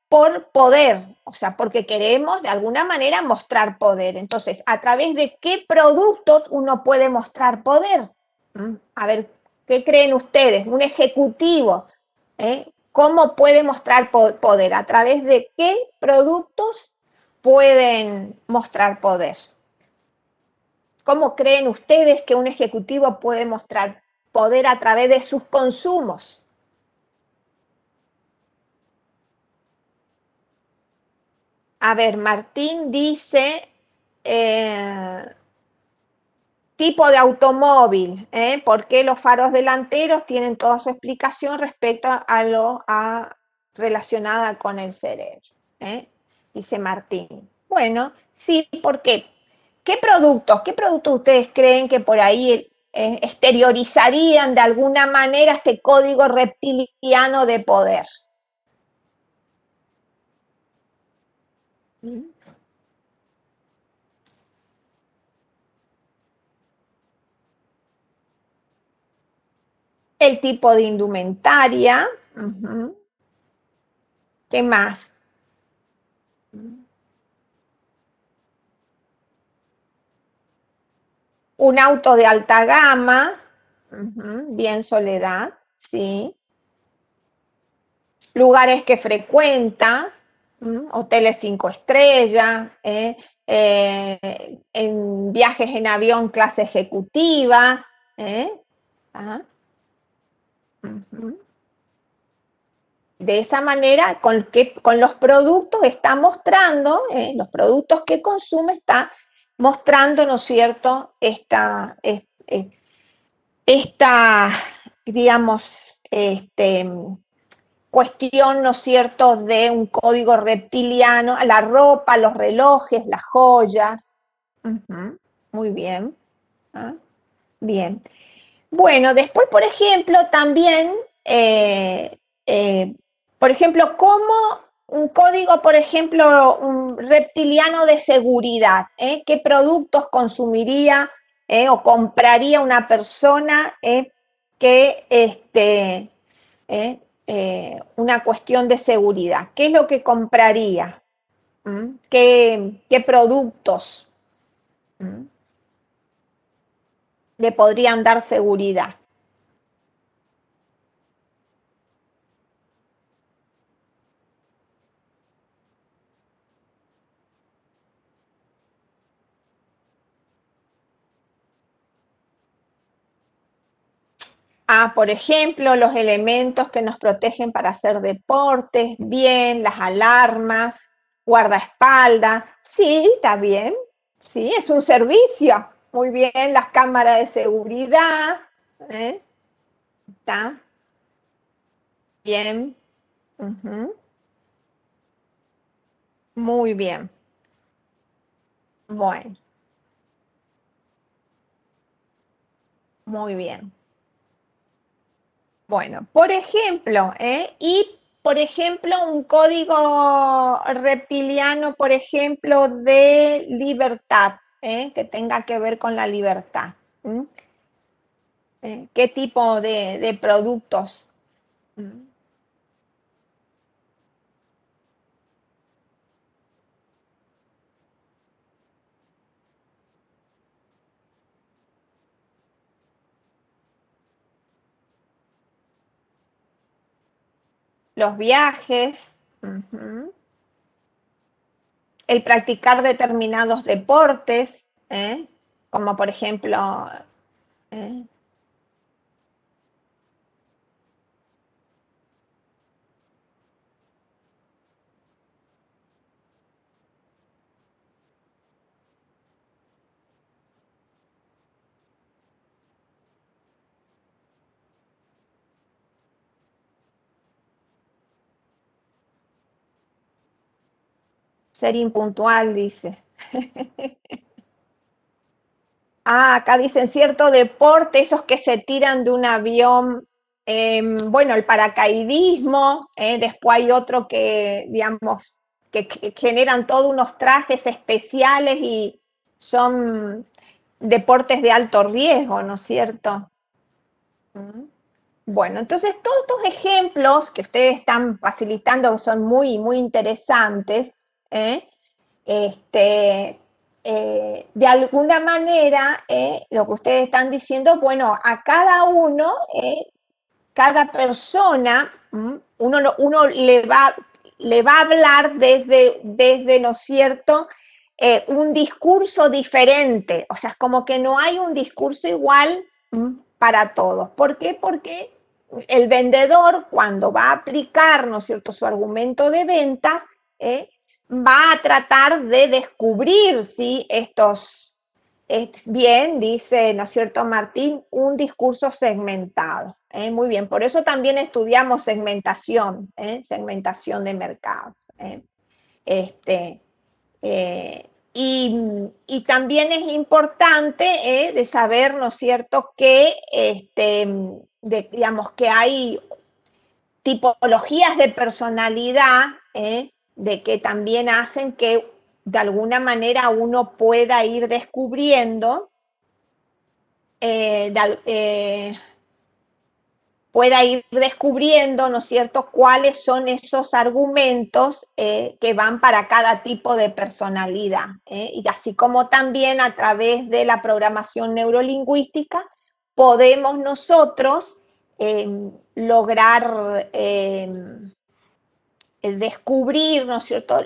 por poder, o sea, porque queremos de alguna manera mostrar poder. Entonces, ¿a través de qué productos uno puede mostrar poder? A ver, ¿Qué creen ustedes? Un ejecutivo, ¿cómo puede mostrar poder? ¿A través de qué productos pueden mostrar poder? ¿Cómo creen ustedes que un ejecutivo puede mostrar poder a través de sus consumos? A ver, Martín dice tipo de automóvil, ¿por qué los faros delanteros tienen toda su explicación respecto a lo relacionada con el cerebro, dice Martín. Bueno, sí, ¿por qué? ¿Qué productos ustedes creen que por ahí exteriorizarían de alguna manera este código reptiliano de poder? El tipo de indumentaria. ¿Qué más? Un auto de alta gama. Bien, Soledad, sí. Lugares que frecuenta, hoteles 5 estrellas, en viajes en avión clase ejecutiva. De esa manera, con los productos está mostrando, los productos que consume está mostrando, ¿no es cierto?, esta digamos, cuestión, ¿no es cierto?, de un código reptiliano, la ropa, los relojes, las joyas. Muy bien. Bien. Bueno, después, por ejemplo, también, por ejemplo, como un código, por ejemplo, un reptiliano de seguridad, ¿qué productos consumiría o compraría una persona que una cuestión de seguridad? ¿Qué es lo que compraría? ¿Qué productos le podrían dar seguridad? Por ejemplo, los elementos que nos protegen para hacer deportes, bien, las alarmas, guardaespaldas, sí, está bien, sí, es un servicio, muy bien, las cámaras de seguridad, está bien, muy bien, bueno, muy bien. Bueno, por ejemplo, por ejemplo, un código reptiliano, por ejemplo, de libertad, que tenga que ver con la libertad. ¿Qué tipo de productos? Los viajes, el practicar determinados deportes, como por ejemplo, ser impuntual, dice. Acá dicen cierto deporte, esos que se tiran de un avión, bueno, el paracaidismo, después hay otro que, digamos, que generan todos unos trajes especiales y son deportes de alto riesgo, ¿no es cierto? Bueno, entonces todos estos ejemplos que ustedes están facilitando son muy, muy interesantes, de alguna manera, lo que ustedes están diciendo, bueno, a cada uno, cada persona, uno le va a hablar desde, ¿no es cierto?, un discurso diferente. O sea, es como que no hay un discurso igual para todos. ¿Por qué? Porque el vendedor, cuando va a aplicar, ¿no es cierto?, su argumento de ventas, va a tratar de descubrir, ¿sí?, bien, dice, ¿no es cierto, Martín? Un discurso segmentado. Muy bien, por eso también estudiamos segmentación, segmentación de mercados. Y también es importante de saber, ¿no es cierto?, que, digamos, que hay tipologías de personalidad de que también hacen que de alguna manera uno pueda ir descubriendo ¿no es cierto?, cuáles son esos argumentos que van para cada tipo de personalidad. Y así como también a través de la programación neurolingüística podemos nosotros lograr descubrir, ¿no es cierto?,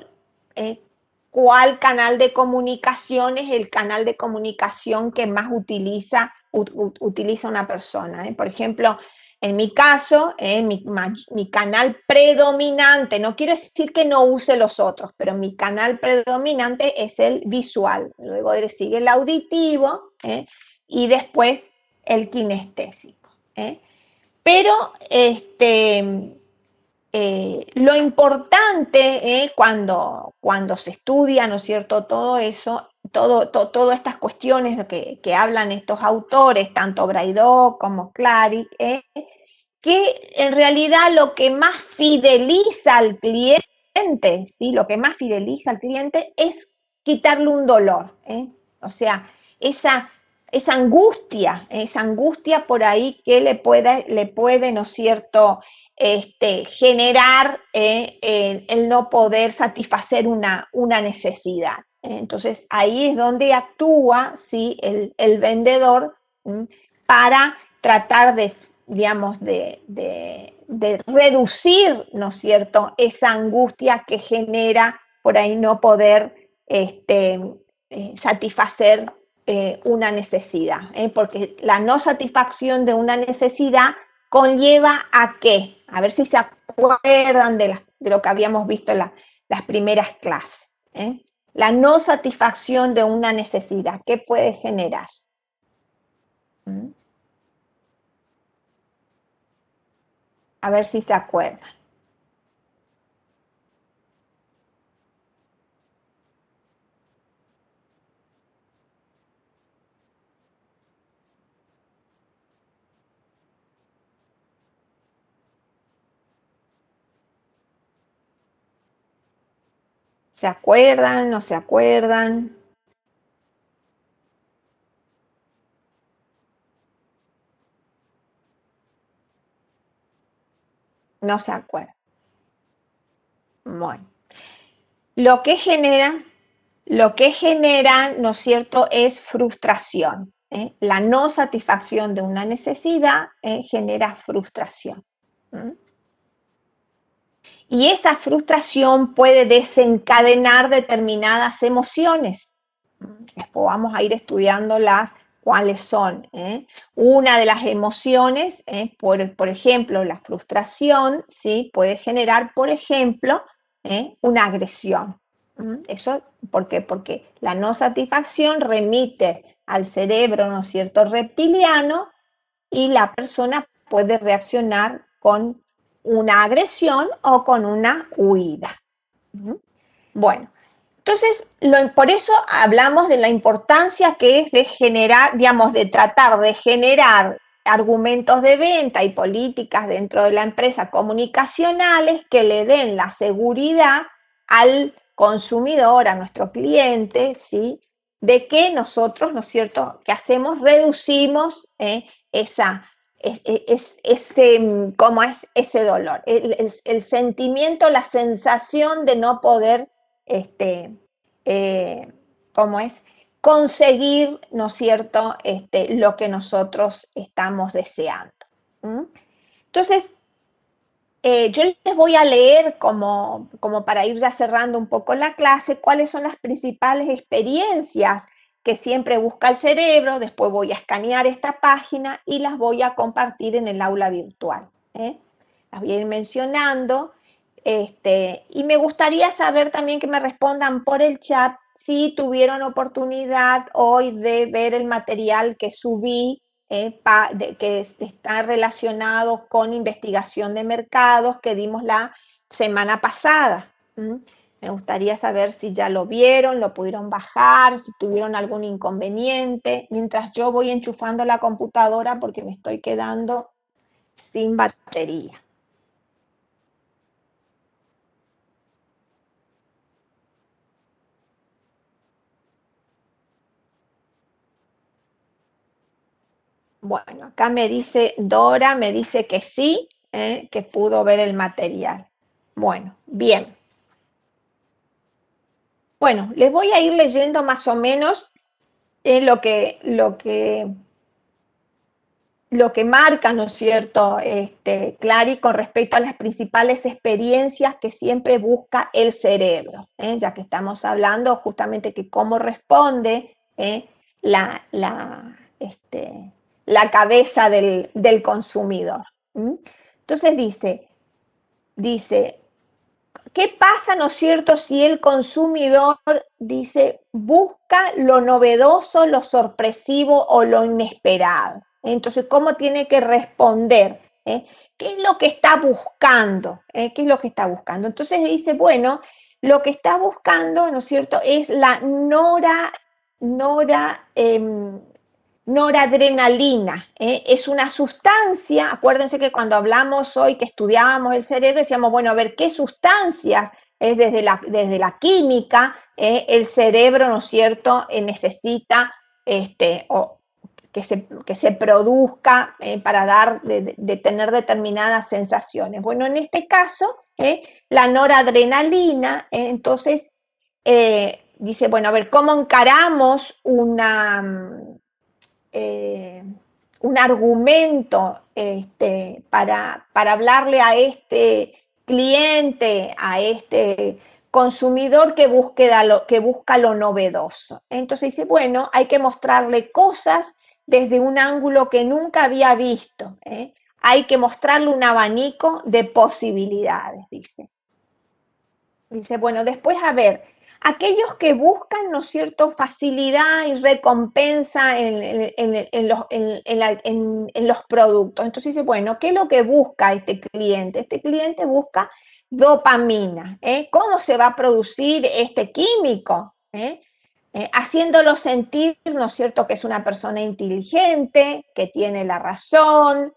cuál canal de comunicación es el canal de comunicación que más utiliza una persona. Por ejemplo, en mi caso, mi canal predominante, no quiero decir que no use los otros, pero mi canal predominante es el visual. Luego sigue el auditivo y después el kinestésico. Pero lo importante cuando se estudia, ¿no es cierto?, todo eso, todas estas cuestiones que hablan estos autores, tanto Braidot como Claric, que en realidad lo que más fideliza al cliente, ¿sí?, lo que más fideliza al cliente es quitarle un dolor. O sea, esa angustia por ahí que le puede, ¿no es cierto?, generar el no poder satisfacer una necesidad. Entonces, ahí es donde actúa, ¿sí?, el vendedor para tratar de, digamos, de reducir, ¿no es cierto?, esa angustia que genera por ahí no poder satisfacer una necesidad, porque la no satisfacción de una necesidad conlleva a qué, a ver si se acuerdan de lo que habíamos visto en las primeras clases. La no satisfacción de una necesidad, ¿qué puede generar? A ver si se acuerdan. ¿Se acuerdan? ¿No se acuerdan? No se acuerdan. Bueno. Lo que genera, ¿no es cierto?, es frustración. La no satisfacción de una necesidad genera frustración. Y esa frustración puede desencadenar determinadas emociones. Después vamos a ir estudiándolas, cuáles son. Una de las emociones, por ejemplo, la frustración, ¿sí?, puede generar, por ejemplo, una agresión. Eso, ¿por qué? Porque la no satisfacción remite al cerebro, ¿no es cierto?, reptiliano, y la persona puede reaccionar con una agresión o con una huida. Bueno, entonces, por eso hablamos de la importancia que es de generar, digamos, de tratar de generar argumentos de venta y políticas dentro de la empresa comunicacionales que le den la seguridad al consumidor, a nuestro cliente, ¿sí?, de que nosotros, ¿no es cierto?, que hacemos, reducimos ese dolor, el sentimiento, la sensación de no poder cómo es conseguir, ¿no es cierto?, lo que nosotros estamos deseando. Entonces, yo les voy a leer, como para ir ya cerrando un poco la clase, cuáles son las principales experiencias que siempre busca el cerebro. Después voy a escanear esta página y las voy a compartir en el aula virtual. Las voy a ir mencionando. Y me gustaría saber también que me respondan por el chat si tuvieron oportunidad hoy de ver el material que subí, que está relacionado con investigación de mercados que dimos la semana pasada. Me gustaría saber si ya lo vieron, lo pudieron bajar, si tuvieron algún inconveniente, mientras yo voy enchufando la computadora porque me estoy quedando sin batería. Bueno, acá me dice Dora, me dice que sí, que pudo ver el material. Bueno, bien. Bueno, les voy a ir leyendo más o menos lo que marca, ¿no es cierto?, Clary, con respecto a las principales experiencias que siempre busca el cerebro, ya que estamos hablando justamente que cómo responde la cabeza del consumidor. Entonces dice, ¿qué pasa, no es cierto, si el consumidor, dice, busca lo novedoso, lo sorpresivo o lo inesperado? Entonces, ¿cómo tiene que responder? ¿Qué es lo que está buscando? ¿Qué es lo que está buscando? Entonces dice, bueno, lo que está buscando, ¿no es cierto?, es la noradrenalina. Es una sustancia. Acuérdense que cuando hablamos hoy, que estudiábamos el cerebro, decíamos, bueno, a ver, ¿qué sustancias desde la química el cerebro, ¿no es cierto?, necesita que se produzca para de tener determinadas sensaciones? Bueno, en este caso, la noradrenalina, entonces, dice, bueno, a ver, ¿cómo encaramos un argumento para hablarle a este cliente, a este consumidor que busca lo novedoso? Entonces dice, bueno, hay que mostrarle cosas desde un ángulo que nunca había visto. Hay que mostrarle un abanico de posibilidades, dice. Dice, bueno, después, a ver, aquellos que buscan, ¿no es cierto?, facilidad y recompensa en los productos. Entonces dice, bueno, ¿qué es lo que busca este cliente? Este cliente busca dopamina. ¿Cómo se va a producir este químico? Haciéndolo sentir, ¿no es cierto?, que es una persona inteligente, que tiene la razón.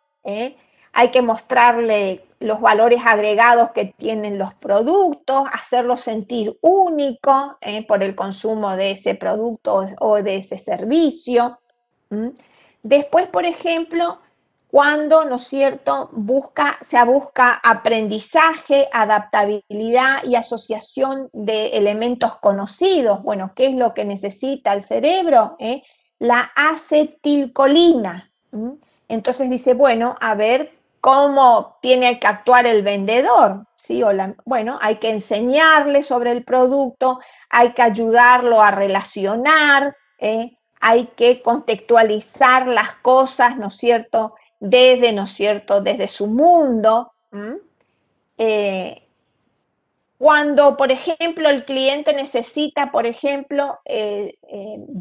Hay que mostrarle los valores agregados que tienen los productos, hacerlo sentir único por el consumo de ese producto o de ese servicio. Después, por ejemplo, cuando, ¿no es cierto?, se busca aprendizaje, adaptabilidad y asociación de elementos conocidos. Bueno, ¿qué es lo que necesita el cerebro? La acetilcolina. Entonces dice, bueno, a ver, ¿cómo tiene que actuar el vendedor? ¿Sí? Bueno, hay que enseñarle sobre el producto, hay que ayudarlo a relacionar, hay que contextualizar las cosas, ¿no es cierto?, desde su mundo. Cuando, por ejemplo, el cliente necesita, por ejemplo,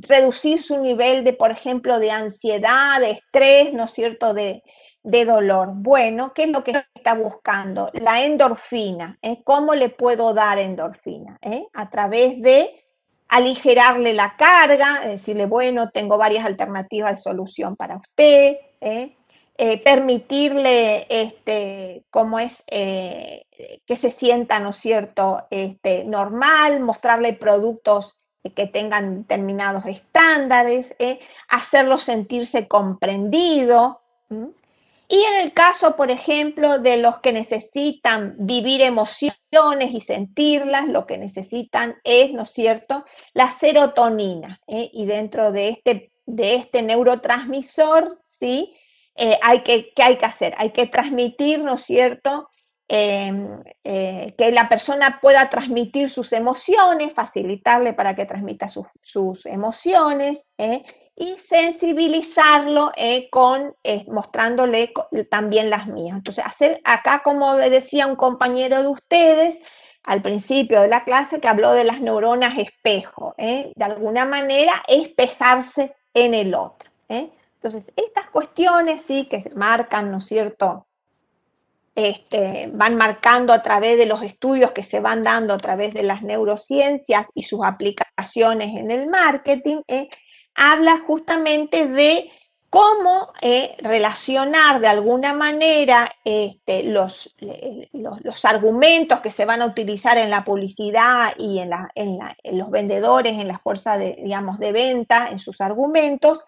reducir su nivel por ejemplo, de ansiedad, de estrés, ¿no es cierto?, de dolor. Bueno, ¿qué es lo que está buscando? La endorfina. ¿Cómo le puedo dar endorfina? A través de aligerarle la carga, decirle, bueno, tengo varias alternativas de solución para usted. Permitirle que se sienta, ¿no es cierto?, normal, mostrarle productos que tengan determinados estándares, hacerlo sentirse comprendido. Y en el caso, por ejemplo, de los que necesitan vivir emociones y sentirlas, lo que necesitan es, ¿no es cierto?, la serotonina. Y dentro de este neurotransmisor, ¿sí? ¿Qué hay que hacer? Hay que transmitir, ¿no es cierto?, que la persona pueda transmitir sus emociones, facilitarle para que transmita sus emociones, y sensibilizarlo mostrándole también las mías. Entonces, hacer acá, como decía un compañero de ustedes al principio de la clase, que habló de las neuronas espejo, de alguna manera espejarse en el otro. Entonces, estas cuestiones sí que se marcan, ¿no es cierto?, van marcando a través de los estudios que se van dando a través de las neurociencias y sus aplicaciones en el marketing, habla justamente de cómo relacionar de alguna manera los argumentos que se van a utilizar en la publicidad y en los vendedores, en la fuerza de venta, en sus argumentos,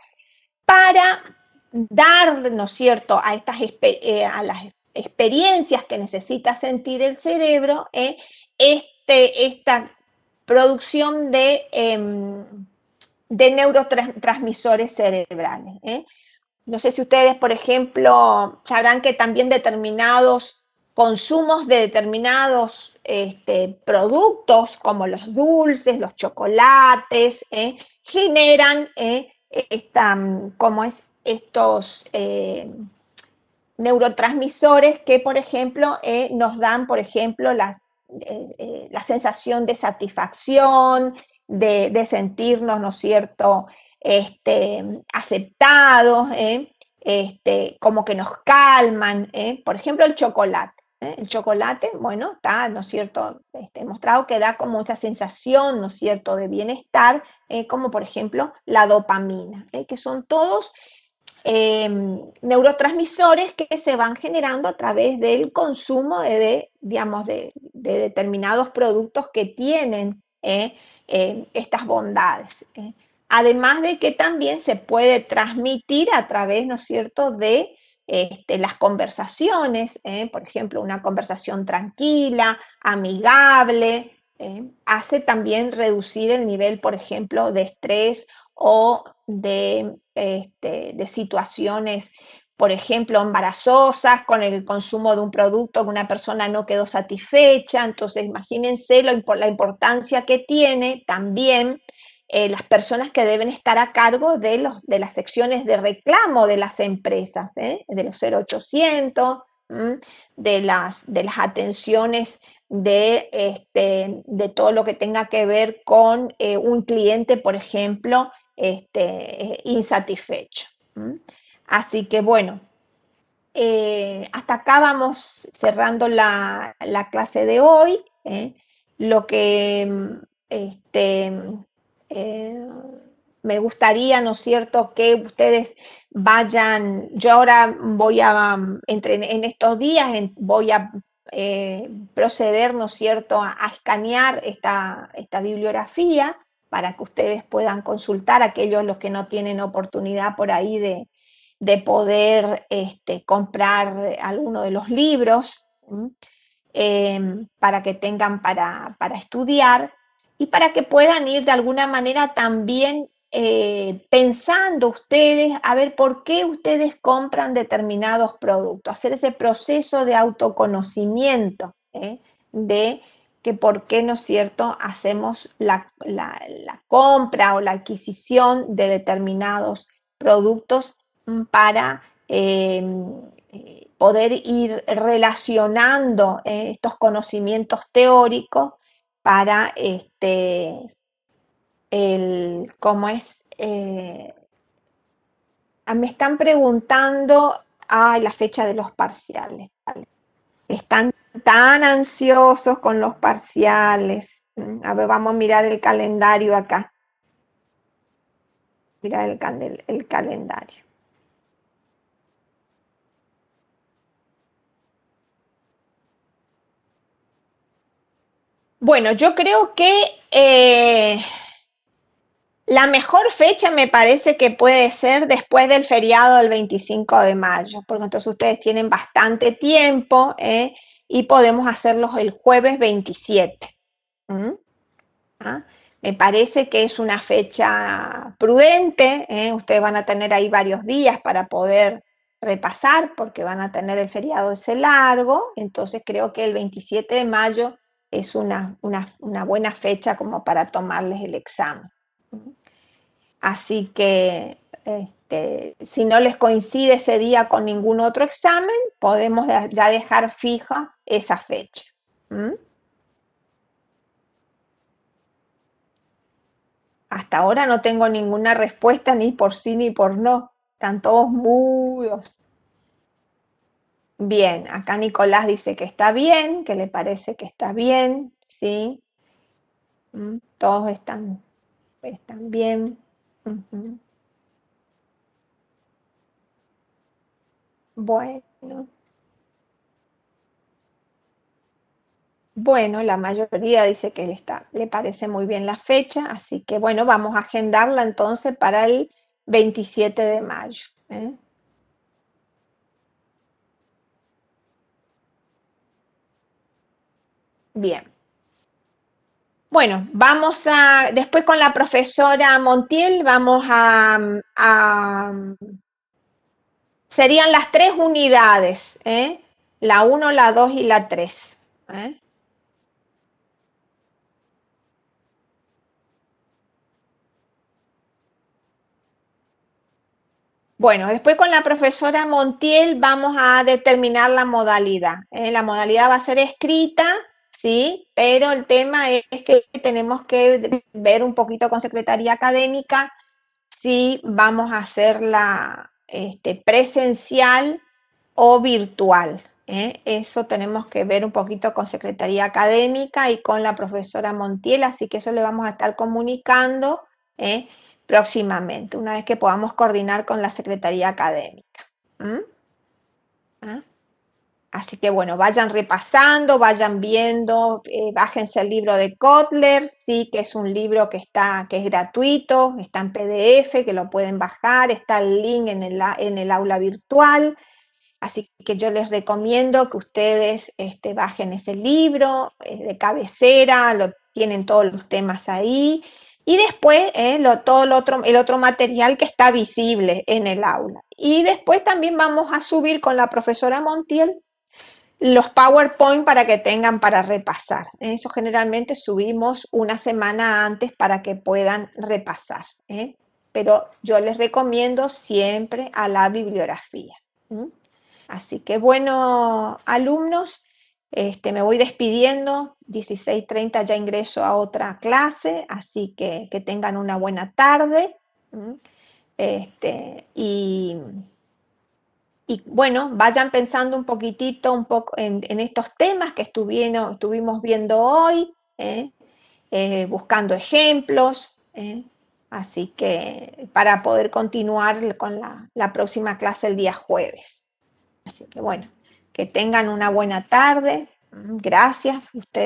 para dar, ¿no es cierto?, a las experiencias que necesita sentir el cerebro, esta producción de neurotransmisores cerebrales. No sé si ustedes, por ejemplo, sabrán que también determinados consumos de determinados productos, como los dulces, los chocolates, generan estos neurotransmisores que, por ejemplo, nos dan, por ejemplo, la sensación de satisfacción, de sentirnos, ¿no es cierto?, aceptados, como que nos calman. Por ejemplo, el chocolate. El chocolate, bueno, está, ¿no es cierto?, mostrado que da como esta sensación, ¿no es cierto?, de bienestar, como por ejemplo la dopamina, que son todos neurotransmisores que se van generando a través del consumo de determinados productos que tienen estas bondades. Además de que también se puede transmitir a través, ¿no es cierto?, de las conversaciones, por ejemplo, una conversación tranquila, amigable, hace también reducir el nivel, por ejemplo, de estrés o de situaciones, por ejemplo, embarazosas, con el consumo de un producto que una persona no quedó satisfecha. Entonces, imagínense la importancia que tiene también las personas que deben estar a cargo de las secciones de reclamo de las empresas, de los 0800, de las atenciones de todo lo que tenga que ver con un cliente, por ejemplo, insatisfecho. Así que bueno, hasta acá vamos cerrando la clase de hoy. Lo que me gustaría, ¿no es cierto?, que ustedes vayan, yo ahora voy en estos días voy a proceder, ¿no es cierto?, a escanear esta bibliografía para que ustedes puedan consultar, aquellos los que no tienen oportunidad por ahí de poder comprar alguno de los libros, para que tengan para estudiar y para que puedan ir de alguna manera también pensando ustedes a ver por qué ustedes compran determinados productos, hacer ese proceso de autoconocimiento, de que por qué, ¿no es cierto?, hacemos la compra o la adquisición de determinados productos para poder ir relacionando estos conocimientos teóricos para cómo es. Me están preguntando la fecha de los parciales. ¿Vale? Están tan ansiosos con los parciales. A ver, vamos a mirar el calendario acá. Mirar el calendario. Bueno, yo creo que La mejor fecha me parece que puede ser después del feriado del 25 de mayo, porque entonces ustedes tienen bastante tiempo, y podemos hacerlos el jueves 27. ¿Mm? ¿Ah? Me parece que es una fecha prudente, ustedes van a tener ahí varios días para poder repasar, porque van a tener el feriado ese largo, entonces creo que el 27 de mayo es una buena fecha como para tomarles el examen. Así que si no les coincide ese día con ningún otro examen, podemos ya dejar fija esa fecha. ¿Mm? Hasta ahora no tengo ninguna respuesta ni por sí ni por no. Están todos mudos. Bien, acá Nicolás dice que está bien, que le parece que está bien, ¿sí? Todos están bien. Ujú. Bueno. Bueno, la mayoría dice que le parece muy bien la fecha, así que bueno, vamos a agendarla entonces para el 27 de mayo. Bien. Bueno, después con la profesora Montiel serían las 3 unidades, la 1, la 2 y la 3. Bueno, después con la profesora Montiel vamos a determinar la modalidad. La modalidad va a ser escrita, sí, pero el tema es que tenemos que ver un poquito con Secretaría Académica si vamos a hacerla presencial o virtual. Eso tenemos que ver un poquito con Secretaría Académica y con la profesora Montiel, así que eso le vamos a estar comunicando próximamente, una vez que podamos coordinar con la Secretaría Académica. ¿Ah? Así que bueno, vayan repasando, vayan viendo, bájense el libro de Kotler, sí, que es un libro que es gratuito, está en PDF, que lo pueden bajar, está el link en el aula virtual. Así que yo les recomiendo que ustedes bajen ese libro de cabecera, tienen todos los temas ahí. Y después todo el otro material que está visible en el aula. Y después también vamos a subir con la profesora Montiel los PowerPoint para que tengan para repasar. Eso generalmente subimos una semana antes para que puedan repasar. Pero yo les recomiendo siempre a la bibliografía. Así que bueno, alumnos, me voy despidiendo. 16:30 ya ingreso a otra clase, así que tengan una buena tarde. Y bueno, vayan pensando un poquitito, un poco en estos temas que estuvimos viendo hoy, buscando ejemplos. Así que para poder continuar con la próxima clase el día jueves. Así que bueno, que tengan una buena tarde. Gracias. Ustedes